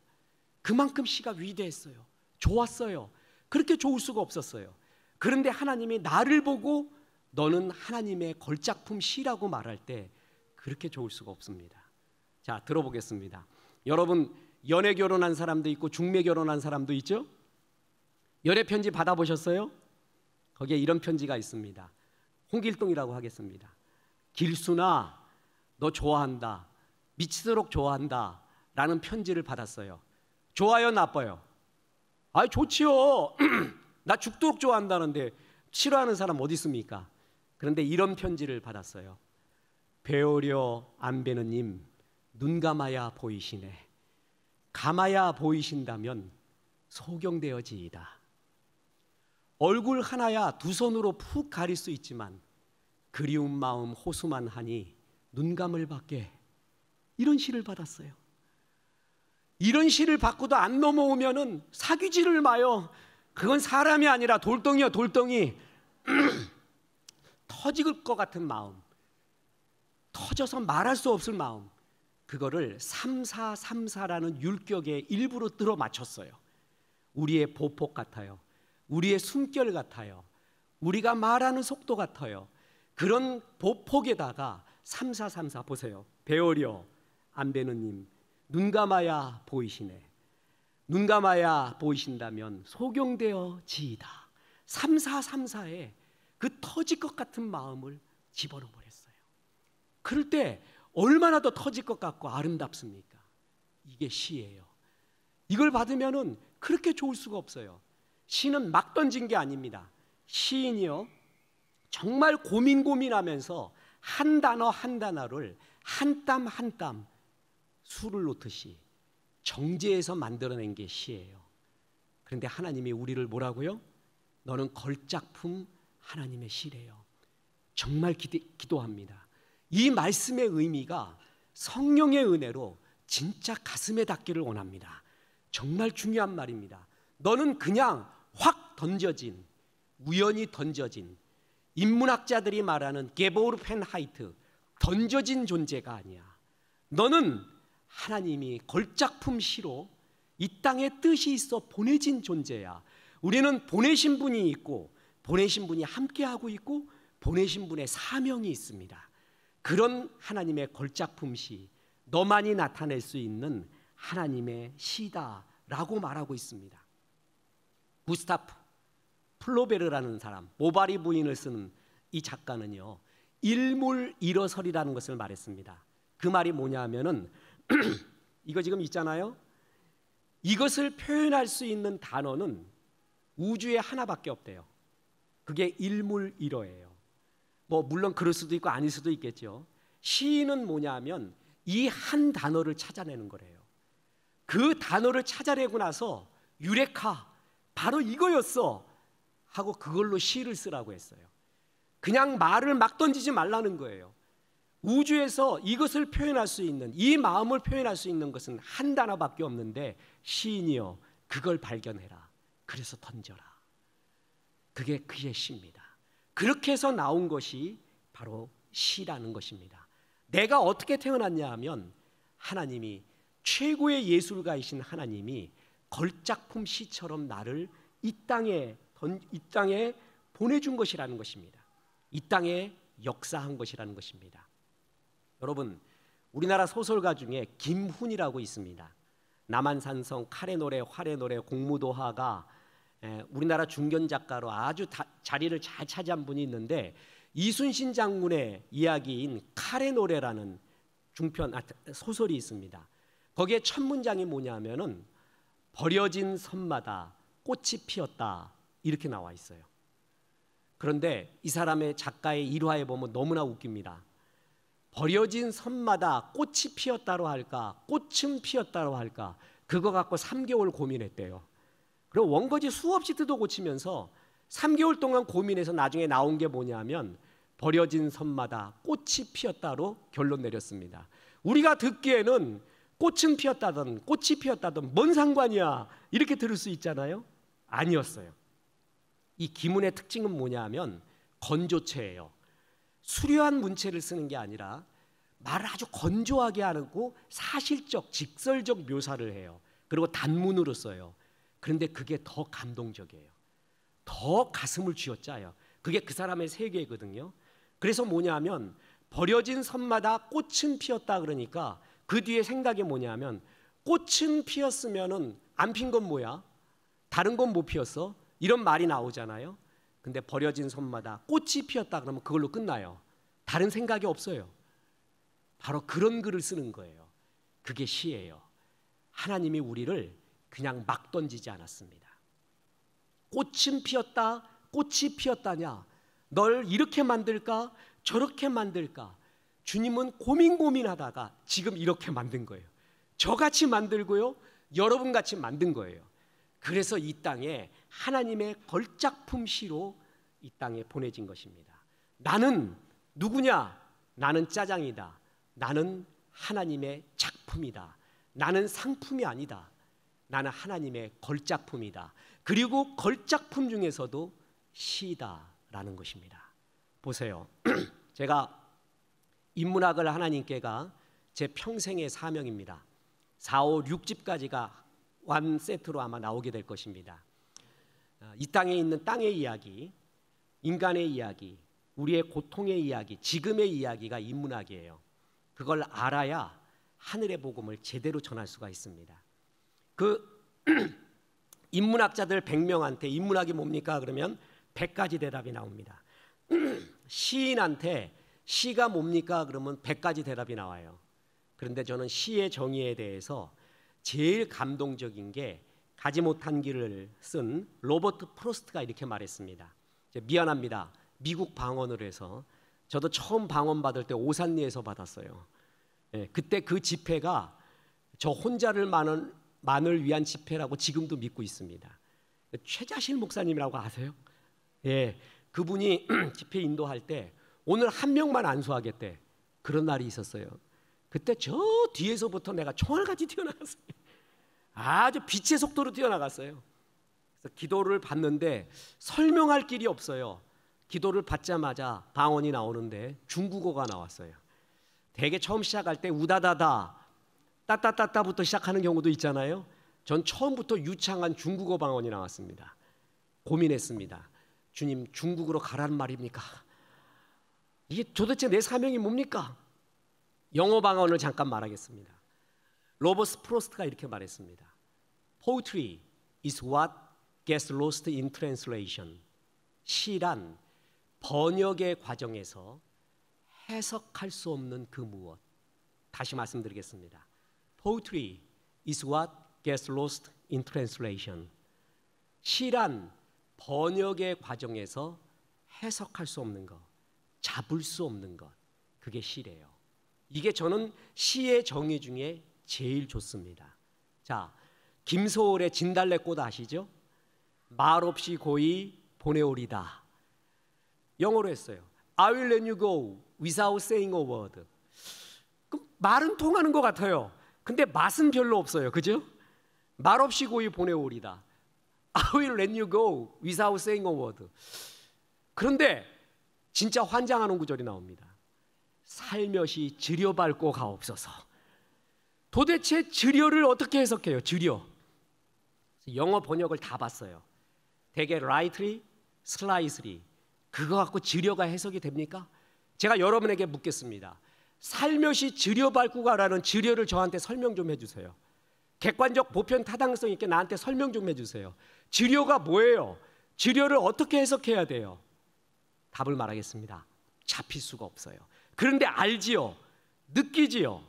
그만큼 시가 위대했어요. 좋았어요. 그렇게 좋을 수가 없었어요. 그런데 하나님이 나를 보고 너는 하나님의 걸작품 시라고 말할 때 그렇게 좋을 수가 없습니다. 자, 들어보겠습니다. 여러분, 연애 결혼한 사람도 있고 중매 결혼한 사람도 있죠? 연애 편지 받아보셨어요? 거기에 이런 편지가 있습니다. 홍길동이라고 하겠습니다. 길순아, 너 좋아한다, 미치도록 좋아한다 라는 편지를 받았어요. 좋아요, 나빠요? 아이, 좋지요. 나 죽도록 좋아한다는데 싫어하는 사람 어디 있습니까? 그런데 이런 편지를 받았어요. 배우려 안배느님, 눈 감아야 보이시네. 감아야 보이신다면 소경되어지이다. 얼굴 하나야 두 손으로 푹 가릴 수 있지만 그리운 마음 호수만 하니 눈 감을 밖에. 이런 시를 받았어요. 이런 시를 받고도 안 넘어오면은 사귀지를 마요. 그건 사람이 아니라 돌덩이야, 돌덩이. 터질 것 같은 마음, 터져서 말할 수 없을 마음, 그거를 3434라는 율격에 일부러 들어 맞췄어요. 우리의 보폭 같아요. 우리의 숨결 같아요. 우리가 말하는 속도 같아요. 그런 보폭에다가 3434 보세요. 배우려 안배느님, 눈 감아야 보이시네. 눈 감아야 보이신다면 소경되어지이다. 3434에 그 터질 것 같은 마음을 집어넣어 버렸어요. 그럴 때 얼마나 더 터질 것 같고 아름답습니까? 이게 시예요. 이걸 받으면은 그렇게 좋을 수가 없어요. 시는 막 던진 게 아닙니다. 시인이요, 정말 고민하면서 한 단어 한 단어를 한 땀 한 땀 술을 놓듯이 정제해서 만들어낸 게 시예요. 그런데 하나님이 우리를 뭐라고요? 너는 걸작품 하나님의 시래요. 정말 기도합니다. 이 말씀의 의미가 성령의 은혜로 진짜 가슴에 닿기를 원합니다. 정말 중요한 말입니다. 너는 그냥 확 던져진, 우연히 던져진, 인문학자들이 말하는 게보르펜하이트, 던져진 존재가 아니야. 너는 하나님이 걸작품 시로 이 땅에 뜻이 있어 보내진 존재야. 우리는 보내신 분이 있고 보내신 분이 함께하고 있고 보내신 분의 사명이 있습니다. 그런 하나님의 걸작품 시, 너만이 나타낼 수 있는 하나님의 시다라고 말하고 있습니다. 구스타프 플로베르라는 사람, 모바리 부인을 쓰는 이 작가는요, 일물 일어설이라는 것을 말했습니다. 그 말이 뭐냐 하면은 이거 지금 있잖아요. 이것을 표현할 수 있는 단어는 우주에 하나밖에 없대요. 그게 일물일어예요. 뭐 물론 그럴 수도 있고 아닐 수도 있겠죠. 시인은 뭐냐면 이 한 단어를 찾아내는 거래요. 그 단어를 찾아내고 나서 유레카, 바로 이거였어 하고 그걸로 시를 쓰라고 했어요. 그냥 말을 막 던지지 말라는 거예요. 우주에서 이것을 표현할 수 있는, 이 마음을 표현할 수 있는 것은 한 단어밖에 없는데, 시인이여 그걸 발견해라. 그래서 던져라. 그게 그의 시입니다. 그렇게 해서 나온 것이 바로 시라는 것입니다. 내가 어떻게 태어났냐 하면 하나님이, 최고의 예술가이신 하나님이 걸작품 시처럼 나를 이 땅에 보내준 것이라는 것입니다. 이 땅에 역사한 것이라는 것입니다. 여러분, 우리나라 소설가 중에 김훈이라고 있습니다. 남한산성, 칼의 노래, 활의 노래, 공무도화가 우리나라 중견 작가로 아주 자리를 잘 차지한 분이 있는데, 이순신 장군의 이야기인 칼의 노래라는 중편 소설이 있습니다. 거기에 첫 문장이 뭐냐면은 버려진 섬마다 꽃이 피었다 이렇게 나와 있어요. 그런데 이 사람의 작가의 일화에 보면 너무나 웃깁니다. 버려진 섬마다 꽃이 피었다로 할까, 꽃은 피었다로 할까, 그거 갖고 3개월 고민했대요. 그리고 원고지 수없이 뜯어 고치면서 3개월 동안 고민해서 나중에 나온 게 뭐냐면 버려진 섬마다 꽃이 피었다로 결론 내렸습니다. 우리가 듣기에는 꽃은 피었다든 꽃이 피었다든 뭔 상관이야 이렇게 들을 수 있잖아요. 아니었어요. 이 기문의 특징은 뭐냐면 건조체예요. 수려한 문체를 쓰는 게 아니라 말을 아주 건조하게 하고 사실적, 직설적 묘사를 해요. 그리고 단문으로 써요. 그런데 그게 더 감동적이에요. 더 가슴을 쥐어짜요. 그게 그 사람의 세계거든요. 그래서 뭐냐면 버려진 섬마다 꽃은 피었다 그러니까 그 뒤에 생각이 뭐냐면 꽃은 피었으면은 안 핀 건 뭐야? 다른 건 못 피었어? 이런 말이 나오잖아요. 근데 버려진 섬마다 꽃이 피었다 그러면 그걸로 끝나요. 다른 생각이 없어요. 바로 그런 글을 쓰는 거예요. 그게 시예요. 하나님이 우리를 그냥 막 던지지 않았습니다. 꽃은 피었다, 꽃이 피었다냐? 널 이렇게 만들까? 저렇게 만들까? 주님은 고민하다가 지금 이렇게 만든 거예요. 저같이 만들고요, 여러분같이 만든 거예요. 그래서 이 땅에 하나님의 걸작품 시로 이 땅에 보내진 것입니다. 나는 누구냐? 나는 짜장이다. 나는 하나님의 작품이다. 나는 상품이 아니다. 나는 하나님의 걸작품이다. 그리고 걸작품 중에서도 시다라는 것입니다. 보세요. 제가 인문학을 하나님께가 제 평생의 사명입니다. 4, 5, 6집까지가 완 세트로 아마 나오게 될 것입니다. 이 땅에 있는 땅의 이야기, 인간의 이야기, 우리의 고통의 이야기, 지금의 이야기가 인문학이에요. 그걸 알아야 하늘의 복음을 제대로 전할 수가 있습니다. 그 인문학자들 100명한테 인문학이 뭡니까? 그러면 100가지 대답이 나옵니다. 시인한테 시가 뭡니까? 그러면 100가지 대답이 나와요. 그런데 저는 시의 정의에 대해서 제일 감동적인 게 가지 못한 길을 쓴 로버트 프로스트가 이렇게 말했습니다. 미안합니다. 미국 방언으로 해서 저도 처음 방언 받을 때 오산리에서 받았어요. 그때 그 집회가 저 혼자만을 위한 집회라고 지금도 믿고 있습니다. 최자실 목사님이라고 아세요? 예, 그분이 집회 인도할 때 오늘 한 명만 안수하겠대. 그런 날이 있었어요. 그때 저 뒤에서부터 내가 총알같이 튀어나갔어요. 아주 빛의 속도로 튀어나갔어요. 그래서 기도를 받는데 설명할 길이 없어요. 기도를 받자마자 방언이 나오는데 중국어가 나왔어요. 대개 처음 시작할 때 우다다다 따따따따부터 시작하는 경우도 있잖아요. 전 처음부터 유창한 중국어 방언이 나왔습니다. 고민했습니다. 주님, 중국으로 가라는 말입니까? 이게 도대체 내 사명이 뭡니까? 영어 방언을 잠깐 말하겠습니다. 로버트 프로스트가 이렇게 말했습니다. Poetry is what gets lost in translation. 시란 번역의 과정에서 해석할 수 없는 그 무엇. 다시 말씀드리겠습니다. Poetry is what gets lost in translation. 시란 번역의 과정에서 해석할 수 없는 것, 잡을 수 없는 것, 그게 시래요. 이게 저는 시의 정의 중에 제일 좋습니다. 자, 김소월의 진달래꽃 아시죠? 말없이 고이 보내오리다. 영어로 했어요. I will let you go without saying a word. 말은 통하는 것 같아요. 근데 맛은 별로 없어요. 그죠? 말없이 고이 보내오리다. I will let you go without saying a word. 그런데 진짜 환장하는 구절이 나옵니다. 살며시 지려밟고 가옵소서. 도대체 지려를 어떻게 해석해요? 지려. 영어 번역을 다 봤어요. 되게 rightly, slightly. 그거 갖고 지려가 해석이 됩니까? 제가 여러분에게 묻겠습니다. 살며시 지려밟고 가라는 지려를 저한테 설명 좀 해주세요. 객관적 보편 타당성 있게 나한테 설명 좀 해주세요. 지려가 뭐예요? 지려를 어떻게 해석해야 돼요? 답을 말하겠습니다. 잡힐 수가 없어요. 그런데 알지요? 느끼지요?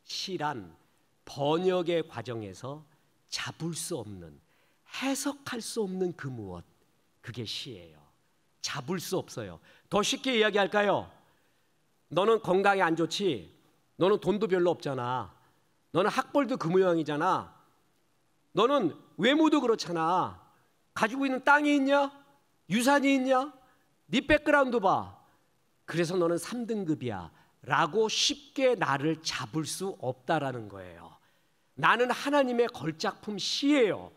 시란 번역의 과정에서 잡을 수 없는, 해석할 수 없는 그 무엇, 그게 시예요. 잡을 수 없어요. 더 쉽게 이야기할까요? 너는 건강이 안 좋지? 너는 돈도 별로 없잖아. 너는 학벌도 그 모양이잖아. 너는 외모도 그렇잖아. 가지고 있는 땅이 있냐? 유산이 있냐? 네 백그라운드 봐. 그래서 너는 3등급이야 라고 쉽게 나를 잡을 수 없다라는 거예요. 나는 하나님의 걸작품 시예요.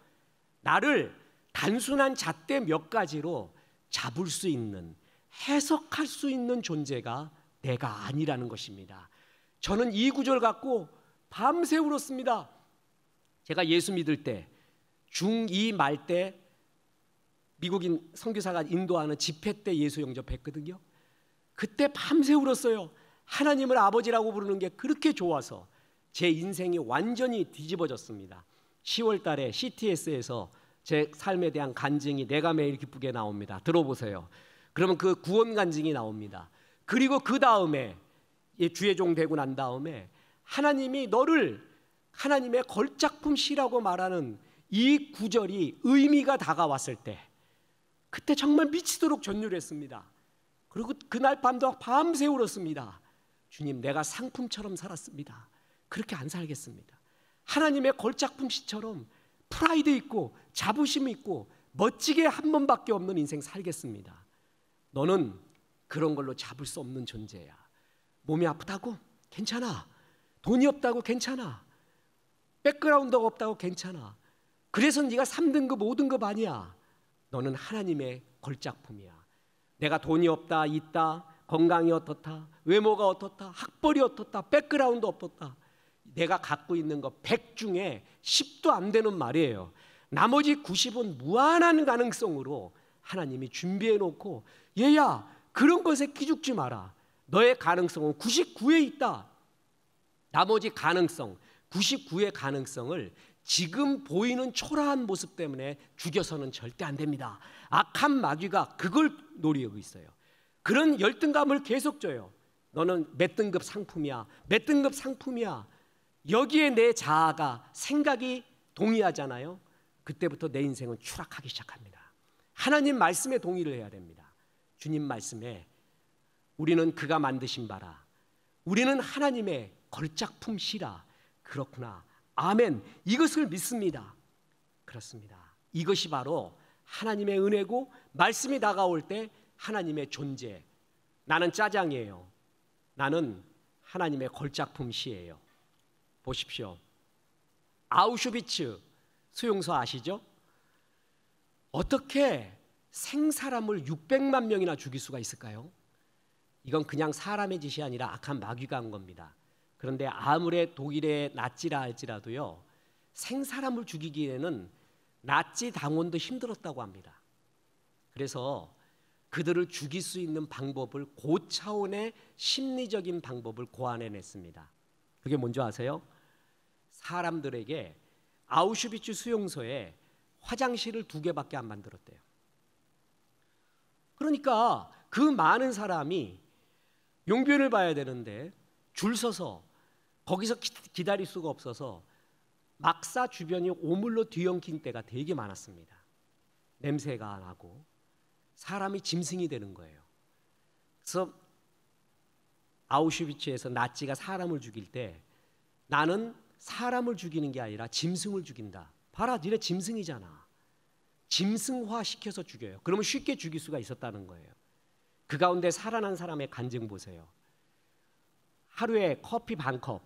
나를 단순한 잣대 몇 가지로 잡을 수 있는, 해석할 수 있는 존재가 내가 아니라는 것입니다. 저는 이 구절 갖고 밤새 울었습니다. 제가 예수 믿을 때 중2 말 때 미국인 선교사가 인도하는 집회 때 예수 영접했거든요. 그때 밤새 울었어요. 하나님을 아버지라고 부르는 게 그렇게 좋아서 제 인생이 완전히 뒤집어졌습니다. 10월 달에 CTS에서 제 삶에 대한 간증이 내가 매일 기쁘게 나옵니다. 들어보세요. 그러면 그 구원 간증이 나옵니다. 그리고 그 다음에 주의 종 되고 난 다음에 하나님이 너를 하나님의 걸작품 시라고 말하는 이 구절이 의미가 다가왔을 때 그때 정말 미치도록 전율했습니다. 그리고 그날 밤도 밤새 울었습니다. 주님, 내가 상품처럼 살았습니다. 그렇게 안 살겠습니다. 하나님의 걸작품 시처럼 프라이드 있고 자부심 있고 멋지게 한 번밖에 없는 인생 살겠습니다. 너는 그런 걸로 잡을 수 없는 존재야. 몸이 아프다고? 괜찮아. 돈이 없다고? 괜찮아. 백그라운드가 없다고? 괜찮아. 그래서 네가 3등급, 5등급 아니야. 너는 하나님의 걸작품이야. 내가 돈이 없다, 있다, 건강이 어떻다, 외모가 어떻다, 학벌이 어떻다, 백그라운드 어떻다. 내가 갖고 있는 거 100 중에 10도 안 되는 말이에요. 나머지 90은 무한한 가능성으로 하나님이 준비해 놓고, 얘야, 그런 것에 기죽지 마라. 너의 가능성은 99에 있다. 나머지 가능성, 99의 가능성을 지금 보이는 초라한 모습 때문에 죽여서는 절대 안 됩니다. 악한 마귀가 그걸 노리고 있어요. 그런 열등감을 계속 줘요. 너는 몇 등급 상품이야, 몇 등급 상품이야. 여기에 내 자아가, 생각이 동의하잖아요. 그때부터 내 인생은 추락하기 시작합니다. 하나님 말씀에 동의를 해야 됩니다. 주님 말씀에 우리는 그가 만드신 바라, 우리는 하나님의 걸작품 시라. 그렇구나, 아멘, 이것을 믿습니다. 그렇습니다. 이것이 바로 하나님의 은혜고, 말씀이 다가올 때 하나님의 존재. 나는 짜장이에요. 나는 하나님의 걸작품 시예요. 보십시오. 아우슈비츠 수용소 아시죠? 어떻게 생사람을 600만 명이나 죽일 수가 있을까요? 이건 그냥 사람의 짓이 아니라 악한 마귀가 한 겁니다. 그런데 아무리 독일의 나치라 할지라도요, 생사람을 죽이기에는 나치 당원도 힘들었다고 합니다. 그래서 그들을 죽일 수 있는 방법을, 고차원의 심리적인 방법을 고안해냈습니다. 그게 뭔지 아세요? 사람들에게 아우슈비츠 수용소에 화장실을 2개밖에 안 만들었대요. 그러니까 그 많은 사람이 용변을 봐야 되는데 줄 서서 거기서 기다릴 수가 없어서 막사 주변이 오물로 뒤엉킨 때가 되게 많았습니다. 냄새가 나고 사람이 짐승이 되는 거예요. 그래서 아우슈비츠에서 나치가 사람을 죽일 때 나는 사람을 죽이는 게 아니라 짐승을 죽인다. 봐라, 니네 짐승이잖아. 짐승화 시켜서 죽여요. 그러면 쉽게 죽일 수가 있었다는 거예요. 그 가운데 살아난 사람의 간증 보세요. 하루에 커피 반 컵,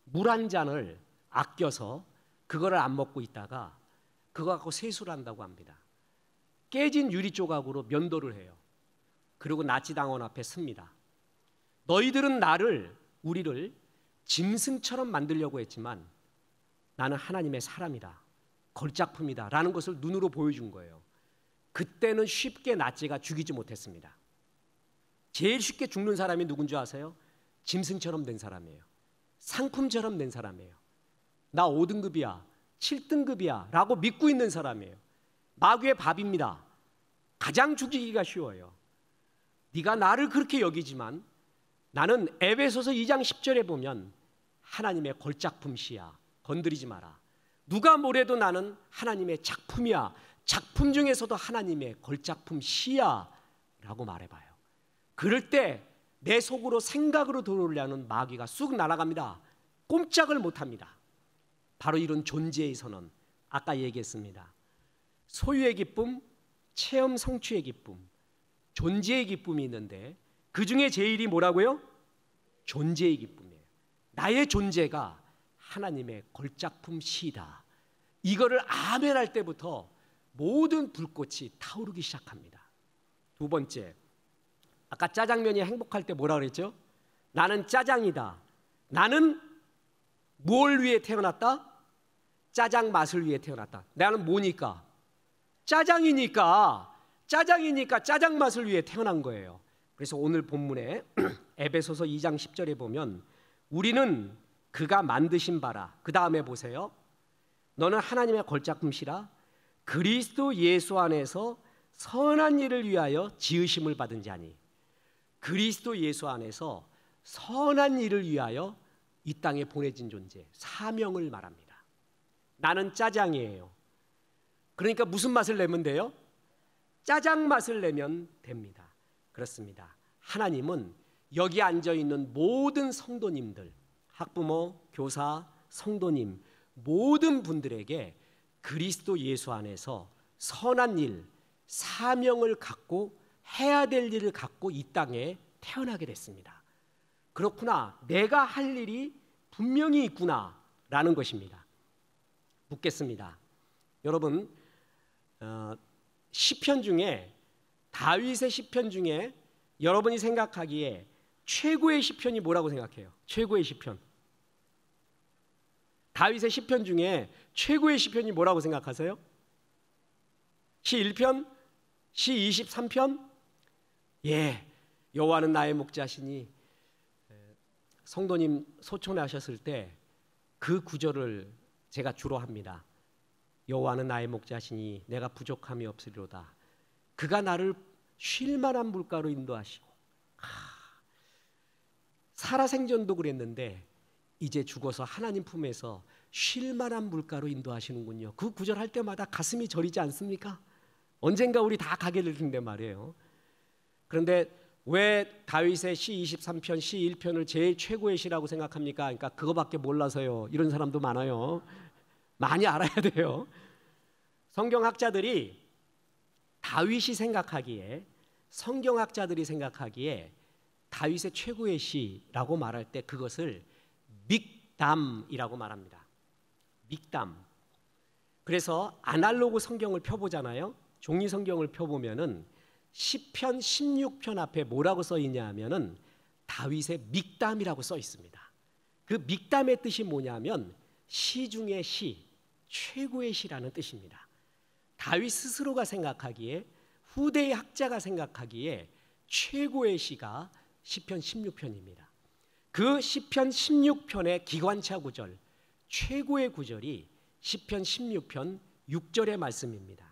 물 한 잔을 아껴서 그거를 안 먹고 있다가 그거 갖고 세수를 한다고 합니다. 깨진 유리 조각으로 면도를 해요. 그리고 나치당원 앞에 씁니다. 너희들은 우리를 짐승처럼 만들려고 했지만 나는 하나님의 사람이다, 걸작품이다 라는 것을 눈으로 보여준 거예요. 그때는 쉽게 나치가 죽이지 못했습니다. 제일 쉽게 죽는 사람이 누군지 아세요? 짐승처럼 된 사람이에요. 상품처럼 된 사람이에요. 나 5등급이야, 7등급이야 라고 믿고 있는 사람이에요. 마귀의 밥입니다. 가장 죽이기가 쉬워요. 네가 나를 그렇게 여기지만 나는 에베소서 2장 10절에 보면 하나님의 걸작품 시야, 건드리지 마라. 누가 뭐래도 나는 하나님의 작품이야, 작품 중에서도 하나님의 걸작품 시야 라고 말해봐요. 그럴 때 내 속으로 생각으로 들어오려는 마귀가 쑥 날아갑니다. 꼼짝을 못합니다. 바로 이런 존재의 선언, 아까 얘기했습니다. 소유의 기쁨, 체험 성취의 기쁨, 존재의 기쁨이 있는데 그 중에 제일이 뭐라고요? 존재의 기쁨이에요. 나의 존재가 하나님의 걸작품 시다. 이거를 아멘할 때부터 모든 불꽃이 타오르기 시작합니다. 2번째, 아까 짜장면이 행복할 때 뭐라 그랬죠? 나는 짜장이다. 나는 뭘 위해 태어났다? 짜장 맛을 위해 태어났다. 나는 뭐니까? 짜장이니까 짜장 맛을 위해 태어난 거예요. 그래서 오늘 본문에 에베소서 2장 10절에 보면 우리는 그가 만드신 바라. 그 다음에 보세요. 너는 하나님의 걸작품시라 그리스도 예수 안에서 선한 일을 위하여 지으심을 받은 자니. 그리스도 예수 안에서 선한 일을 위하여 이 땅에 보내진 존재, 사명을 말합니다. 나는 짜장이에요. 그러니까 무슨 맛을 내면 돼요? 짜장 맛을 내면 됩니다. 그렇습니다. 하나님은 여기 앉아있는 모든 성도님들, 학부모, 교사, 성도님 모든 분들에게 그리스도 예수 안에서 선한 일, 사명을 갖고 해야 될 일을 갖고 이 땅에 태어나게 됐습니다. 그렇구나, 내가 할 일이 분명히 있구나 라는 것입니다. 묻겠습니다. 여러분, 시편 중에, 다윗의 시편 중에 여러분이 생각하기에 최고의 시편이 뭐라고 생각해요? 최고의 시편, 다윗의 시편 중에 최고의 시편이 뭐라고 생각하세요? 시 1편? 시 23편? 예, 여호와는 나의 목자시니. 성도님 소천하셨을 때 그 구절을 제가 주로 합니다. 여호와는 나의 목자시니 내가 부족함이 없으리로다. 그가 나를 쉴 만한 물가로 인도하시고. 살아생전도 그랬는데 이제 죽어서 하나님 품에서 쉴 만한 물가로 인도하시는군요. 그 구절 할 때마다 가슴이 저리지 않습니까? 언젠가 우리 다 가게 될 텐데 말이에요. 그런데 왜 다윗의 시 23편, 시 1편을 제일 최고의 시라고 생각합니까? 그러니까 그거밖에 몰라서요. 이런 사람도 많아요. 많이 알아야 돼요. 성경학자들이 다윗이 생각하기에, 성경학자들이 생각하기에 다윗의 최고의 시라고 말할 때 그것을 믹담이라고 말합니다. 믹담. 그래서 아날로그 성경을 펴보잖아요. 종이 성경을 펴보면은 시편 16편 앞에 뭐라고 써 있냐 하면은 다윗의 믹담이라고 써 있습니다. 그 믹담의 뜻이 뭐냐면 시 중의 시, 최고의 시라는 뜻입니다. 다윗 스스로가 생각하기에 후대의 학자가 생각하기에 최고의 시가 시편 16편입니다. 그 시편 16편의 기관차 구절, 최고의 구절이 시편 16편 6절의 말씀입니다.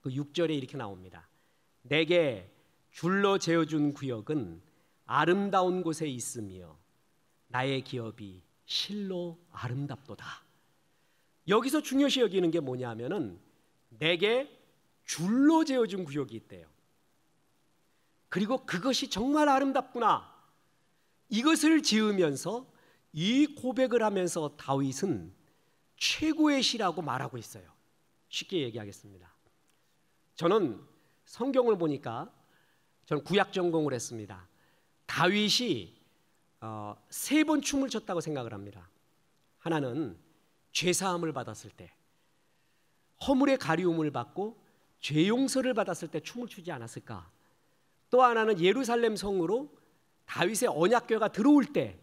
그 6절에 이렇게 나옵니다. 내게 줄로 재어준 구역은 아름다운 곳에 있으며 나의 기업이 실로 아름답도다. 여기서 중요시 여기는 게 뭐냐면은 내게 줄로 재어준 구역이 있대요. 그리고 그것이 정말 아름답구나. 이것을 지으면서 이 고백을 하면서 다윗은 최고의 시라고 말하고 있어요. 쉽게 얘기하겠습니다. 저는 성경을 보니까 저는 구약 전공을 했습니다. 다윗이 3번 춤을 췄다고 생각을 합니다. 하나는 죄사함을 받았을 때, 허물의 가리움을 받고 죄 용서를 받았을 때 춤을 추지 않았을까? 또 하나는 예루살렘 성으로 다윗의 언약궤가 들어올 때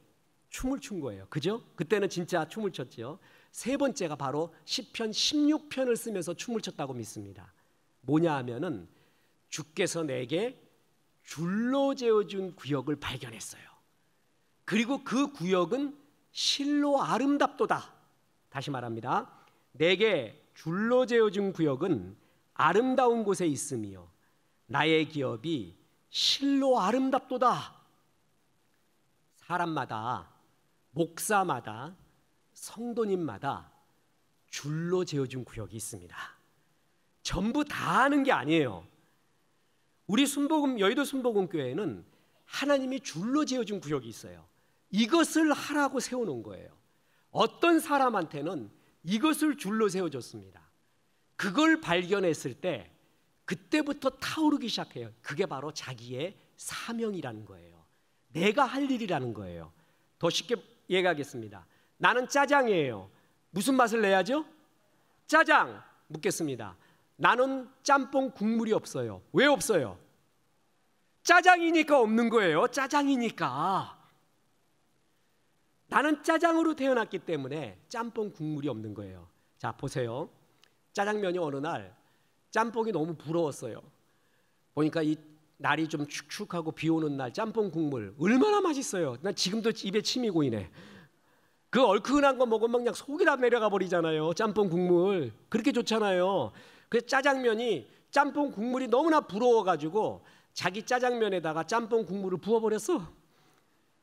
춤을 춘 거예요. 그죠? 그때는 진짜 춤을 췄죠. 3번째가 바로 시편 16편을 쓰면서 춤을 췄다고 믿습니다. 뭐냐 하면은 주께서 내게 줄로 재어준 구역을 발견했어요. 그리고 그 구역은 실로 아름답도다. 다시 말합니다. 내게 줄로 재어준 구역은 아름다운 곳에 있으며 나의 기업이 실로 아름답도다. 사람마다, 목사마다, 성도님마다 줄로 재어준 구역이 있습니다. 전부 다 하는 게 아니에요. 우리 여의도 순복음교회는 하나님이 줄로 재어준 구역이 있어요. 이것을 하라고 세워놓은 거예요. 어떤 사람한테는 이것을 줄로 세워줬습니다. 그걸 발견했을 때 그때부터 타오르기 시작해요. 그게 바로 자기의 사명이라는 거예요. 내가 할 일이라는 거예요. 더 쉽게 얘기하겠습니다. 나는 짜장이에요. 무슨 맛을 내야죠? 짜장. 묻겠습니다. 나는 짬뽕 국물이 없어요. 왜 없어요? 짜장이니까 없는 거예요. 짜장이니까. 나는 짜장으로 태어났기 때문에 짬뽕 국물이 없는 거예요. 자, 보세요. 짜장면이 어느 날 짬뽕이 너무 부러웠어요. 보니까 이 날이 좀 축축하고 비 오는 날 짬뽕 국물 얼마나 맛있어요. 난 지금도 입에 침이 고이네. 그 얼큰한 거 먹으면 그냥 속이 다 내려가 버리잖아요. 짬뽕 국물 그렇게 좋잖아요. 그래서 짜장면이 짬뽕 국물이 너무나 부러워가지고 자기 짜장면에다가 짬뽕 국물을 부어버렸어.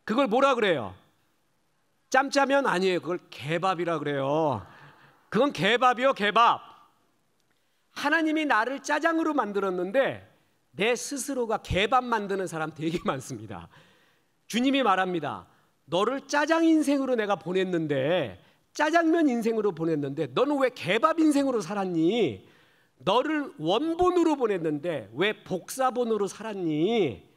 그걸 뭐라 그래요? 짬짜면 아니에요. 그걸 개밥이라 그래요. 그건 개밥이요, 개밥. 하나님이 나를 짜장으로 만들었는데 내 스스로가 개밥 만드는 사람 되게 많습니다. 주님이 말합니다. 너를 짜장 인생으로 내가 보냈는데, 짜장면 인생으로 보냈는데 너는 왜 개밥 인생으로 살았니? 너를 원본으로 보냈는데 왜 복사본으로 살았니?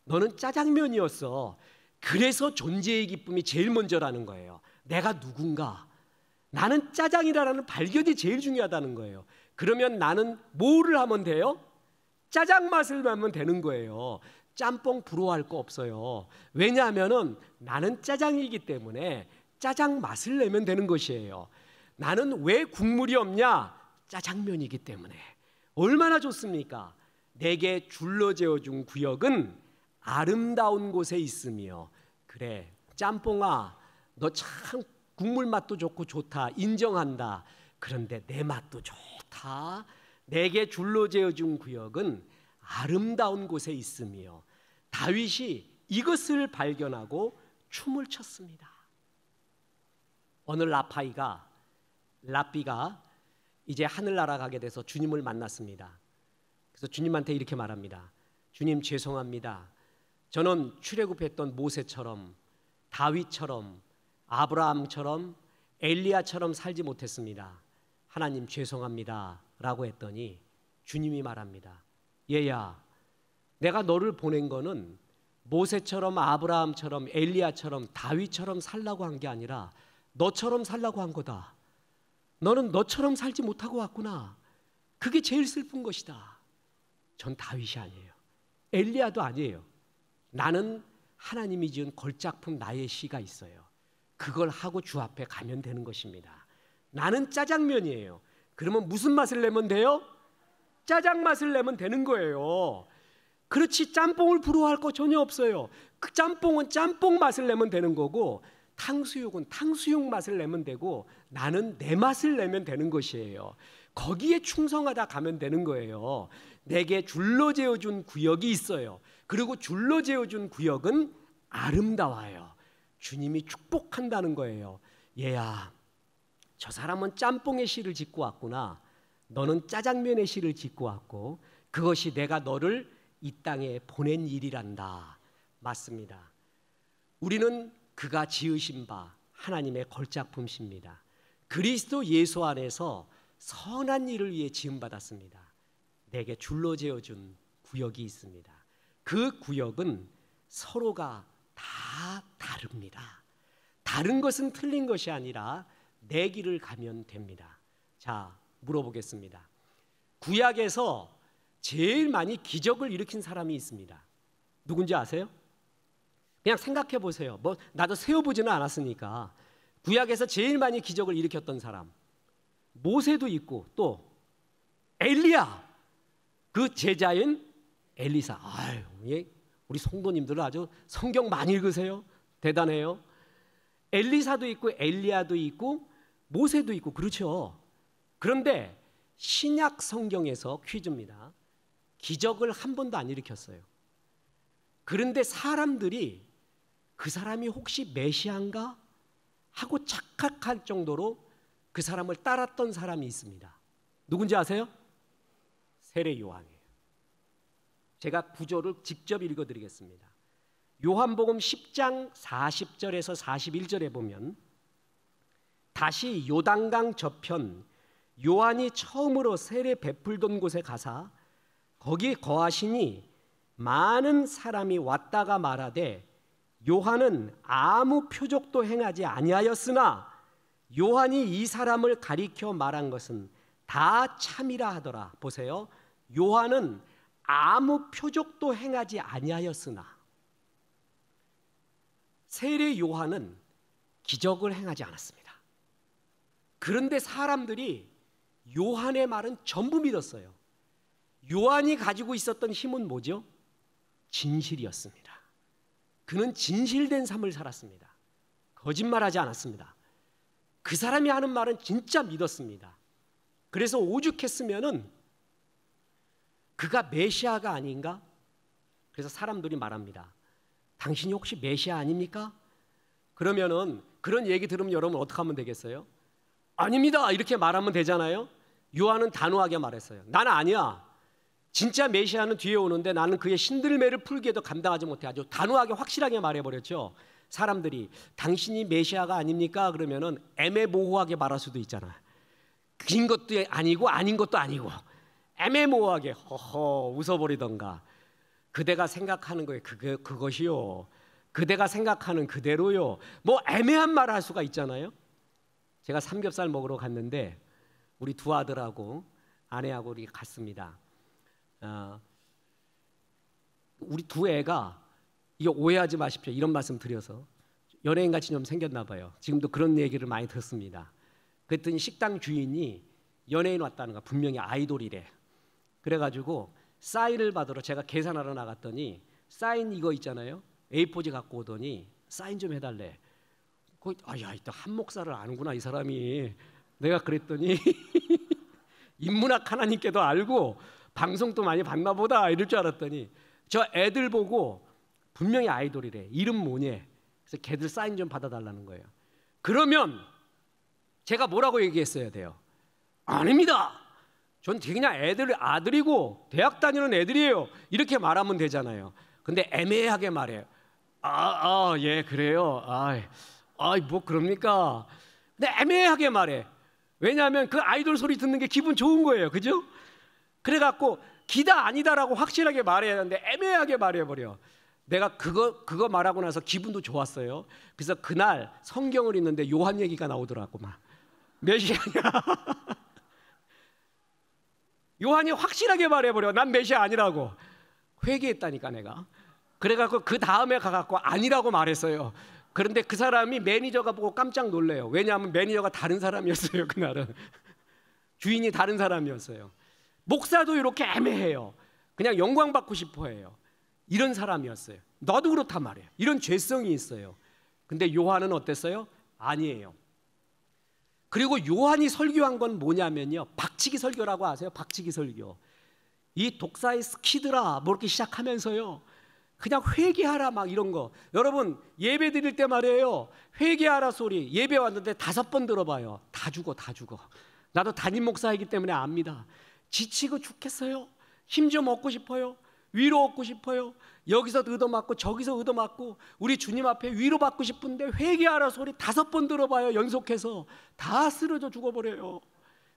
너는 짜장면이었어. 그래서 존재의 기쁨이 제일 먼저라는 거예요. 내가 누군가, 나는 짜장이라는 발견이 제일 중요하다는 거예요. 그러면 나는 뭐를 하면 돼요? 짜장 맛을 하면 되는 거예요. 짬뽕 부러워할 거 없어요. 왜냐하면 나는 짜장이기 때문에 짜장 맛을 내면 되는 것이에요. 나는 왜 국물이 없냐? 짜장면이기 때문에. 얼마나 좋습니까? 내게 줄로 재어준 구역은 아름다운 곳에 있으며, 그래 짬뽕아 너 참 국물 맛도 좋고 좋다, 인정한다. 그런데 내 맛도 좋다. 내게 줄로 재어준 구역은 아름다운 곳에 있으며. 다윗이 이것을 발견하고 춤을 췄습니다. 어느 랍비가 이제 하늘나라 가게 돼서 주님을 만났습니다. 그래서 주님한테 이렇게 말합니다. 주님 죄송합니다. 저는 출애굽했던 모세처럼, 다윗처럼, 아브라함처럼, 엘리야처럼 살지 못했습니다. 하나님 죄송합니다 라고 했더니 주님이 말합니다. 얘야, 내가 너를 보낸 거는 모세처럼, 아브라함처럼, 엘리야처럼, 다윗처럼 살라고 한 게 아니라 너처럼 살라고 한 거다. 너는 너처럼 살지 못하고 왔구나. 그게 제일 슬픈 것이다. 전 다윗이 아니에요. 엘리야도 아니에요. 나는 하나님이 지은 걸작품 나의 시가 있어요. 그걸 하고 주 앞에 가면 되는 것입니다. 나는 짜장면이에요. 그러면 무슨 맛을 내면 돼요? 짜장 맛을 내면 되는 거예요. 그렇지 짬뽕을 부러워할 거 전혀 없어요. 그 짬뽕은 짬뽕 맛을 내면 되는 거고, 탕수육은 탕수육 맛을 내면 되고, 나는 내 맛을 내면 되는 것이에요. 거기에 충성하다 가면 되는 거예요. 내게 줄로 재어준 구역이 있어요. 그리고 줄로 재어준 구역은 아름다워요. 주님이 축복한다는 거예요. 얘야, 저 사람은 짬뽕의 시를 짓고 왔구나. 너는 짜장면의 시를 짓고 왔고, 그것이 내가 너를 이 땅에 보낸 일이란다. 맞습니다. 우리는 그가 지으신 바 하나님의 걸작품입니다. 그리스도 예수 안에서 선한 일을 위해 지음받았습니다. 내게 줄로 재어준 구역이 있습니다. 그 구역은 서로가 다 다릅니다. 다른 것은 틀린 것이 아니라 내 길을 가면 됩니다. 자, 물어보겠습니다. 구약에서 제일 많이 기적을 일으킨 사람이 있습니다. 누군지 아세요? 그냥 생각해 보세요. 뭐 나도 세어보지는 않았으니까. 구약에서 제일 많이 기적을 일으켰던 사람, 모세도 있고 또 엘리야, 그 제자인 엘리사. 아유, 우리 성도님들은 아주 성경 많이 읽으세요. 대단해요. 엘리사도 있고 엘리야도 있고 모세도 있고, 그렇죠. 그런데 신약 성경에서 퀴즈입니다. 기적을 한 번도 안 일으켰어요. 그런데 사람들이 그 사람이 혹시 메시아인가 하고 착각할 정도로 그 사람을 따랐던 사람이 있습니다. 누군지 아세요? 세례 요한이에요. 제가 구절을 직접 읽어드리겠습니다. 요한복음 10장 40절에서 41절에 보면, 다시 요단강 저편 요한이 처음으로 세례 베풀던 곳에 가사 거기 거하시니 많은 사람이 왔다가 말하되 요한은 아무 표적도 행하지 아니하였으나 요한이 이 사람을 가리켜 말한 것은 다 참이라 하더라. 보세요. 요한은 아무 표적도 행하지 아니하였으나, 세례 요한은 기적을 행하지 않았습니다. 그런데 사람들이 요한의 말은 전부 믿었어요. 요한이 가지고 있었던 힘은 뭐죠? 진실이었습니다. 그는 진실된 삶을 살았습니다. 거짓말하지 않았습니다. 그 사람이 하는 말은 진짜 믿었습니다. 그래서 오죽했으면은 그가 메시아가 아닌가? 그래서 사람들이 말합니다. 당신이 혹시 메시아 아닙니까? 그러면은 그런 얘기 들으면 여러분 어떻게 하면 되겠어요? 아닙니다 이렇게 말하면 되잖아요. 요한은 단호하게 말했어요. 나는 아니야. 진짜 메시아는 뒤에 오는데 나는 그의 신들매를 풀기에도 감당하지 못해. 아주 단호하게 확실하게 말해버렸죠. 사람들이 당신이 메시아가 아닙니까? 그러면은 애매모호하게 말할 수도 있잖아. 긴 것도 아니고 아닌 것도 아니고 애매모호하게 허허 웃어버리던가. 그대가 생각하는 거예요. 그것이요. 그대가 생각하는 그대로요. 뭐 애매한 말을 할 수가 있잖아요. 제가 삼겹살 먹으러 갔는데 우리 두 아들하고 아내하고 우리 갔습니다. 우리 두 애가 이거 오해하지 마십시오. 이런 말씀 드려서 연예인같이 좀 생겼나 봐요. 지금도 그런 얘기를 많이 듣습니다. 그랬더니 식당 주인이 연예인 왔다는 거, 분명히 아이돌이래. 그래가지고 사인을 받으러 제가 계산하러 나갔더니 사인 이거 있잖아요. A4지 갖고 오더니 사인 좀 해달래. 야, 이따 한 목사를 아는구나 이 사람이. 내가 그랬더니 인문학 하나님께도 알고 방송도 많이 봤나 보다 이럴 줄 알았더니 저 애들 보고 분명히 아이돌이래. 이름 뭐냐. 그래서 걔들 사인 좀 받아달라는 거예요. 그러면 제가 뭐라고 얘기했어야 돼요? 아닙니다. 전 그냥 애들 아들이고 대학 다니는 애들이에요. 이렇게 말하면 되잖아요. 근데 애매하게 말해요. 예 그래요. 뭐 그럽니까? 근데 애매하게 말해. 왜냐하면 그 아이돌 소리 듣는 게 기분 좋은 거예요. 그죠? 그래갖고 기다 아니다라고 확실하게 말해야 하는데 애매하게 말해버려. 내가 그거 말하고 나서 기분도 좋았어요. 그래서 그날 성경을 읽는데 요한 얘기가 나오더라고. 막 메시아냐. 요한이 확실하게 말해버려. 난 메시아 아니라고. 회개했다니까 내가. 그래갖고 그 다음에 가갖고 아니라고 말했어요. 그런데 그 사람이 매니저가 보고 깜짝 놀래요. 왜냐하면 매니저가 다른 사람이었어요. 그날은 주인이 다른 사람이었어요. 목사도 이렇게 애매해요. 그냥 영광 받고 싶어 해요. 이런 사람이었어요. 나도 그렇단 말이에요. 이런 죄성이 있어요. 근데 요한은 어땠어요? 아니에요. 그리고 요한이 설교한 건 뭐냐면요, 박치기 설교라고 아세요? 박치기 설교. 이 독사의 스키드라 뭐 이렇게 시작하면서요, 그냥 회개하라 막 이런 거. 여러분 예배 드릴 때 말이에요, 회개하라 소리 예배 왔는데 5번 들어봐요. 다 죽어, 다 죽어. 나도 담임 목사이기 때문에 압니다. 지치고 죽겠어요. 힘 좀 얻고 싶어요. 위로 얻고 싶어요. 여기서 얻어맞고 저기서 얻어맞고 우리 주님 앞에 위로받고 싶은데 회개하라 소리 5번 들어봐요. 연속해서 다 쓰러져 죽어버려요.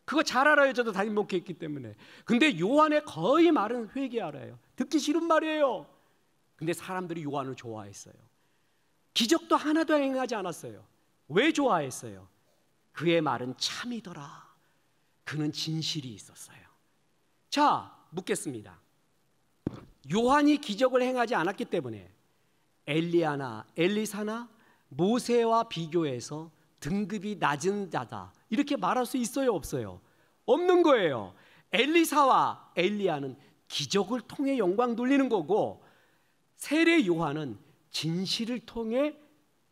그거 잘 알아요. 저도 담임 목회했기 때문에. 근데 요한의 거의 말은 회개하라예요. 듣기 싫은 말이에요. 근데 사람들이 요한을 좋아했어요. 기적도 하나도 행하지 않았어요. 왜 좋아했어요? 그의 말은 참이더라. 그는 진실이 있었어요. 자, 묻겠습니다. 요한이 기적을 행하지 않았기 때문에 엘리야나 엘리사나 모세와 비교해서 등급이 낮은 자다 이렇게 말할 수 있어요, 없어요? 없는 거예요. 엘리사와 엘리야는 기적을 통해 영광 돌리는 거고, 세례 요한은 진실을 통해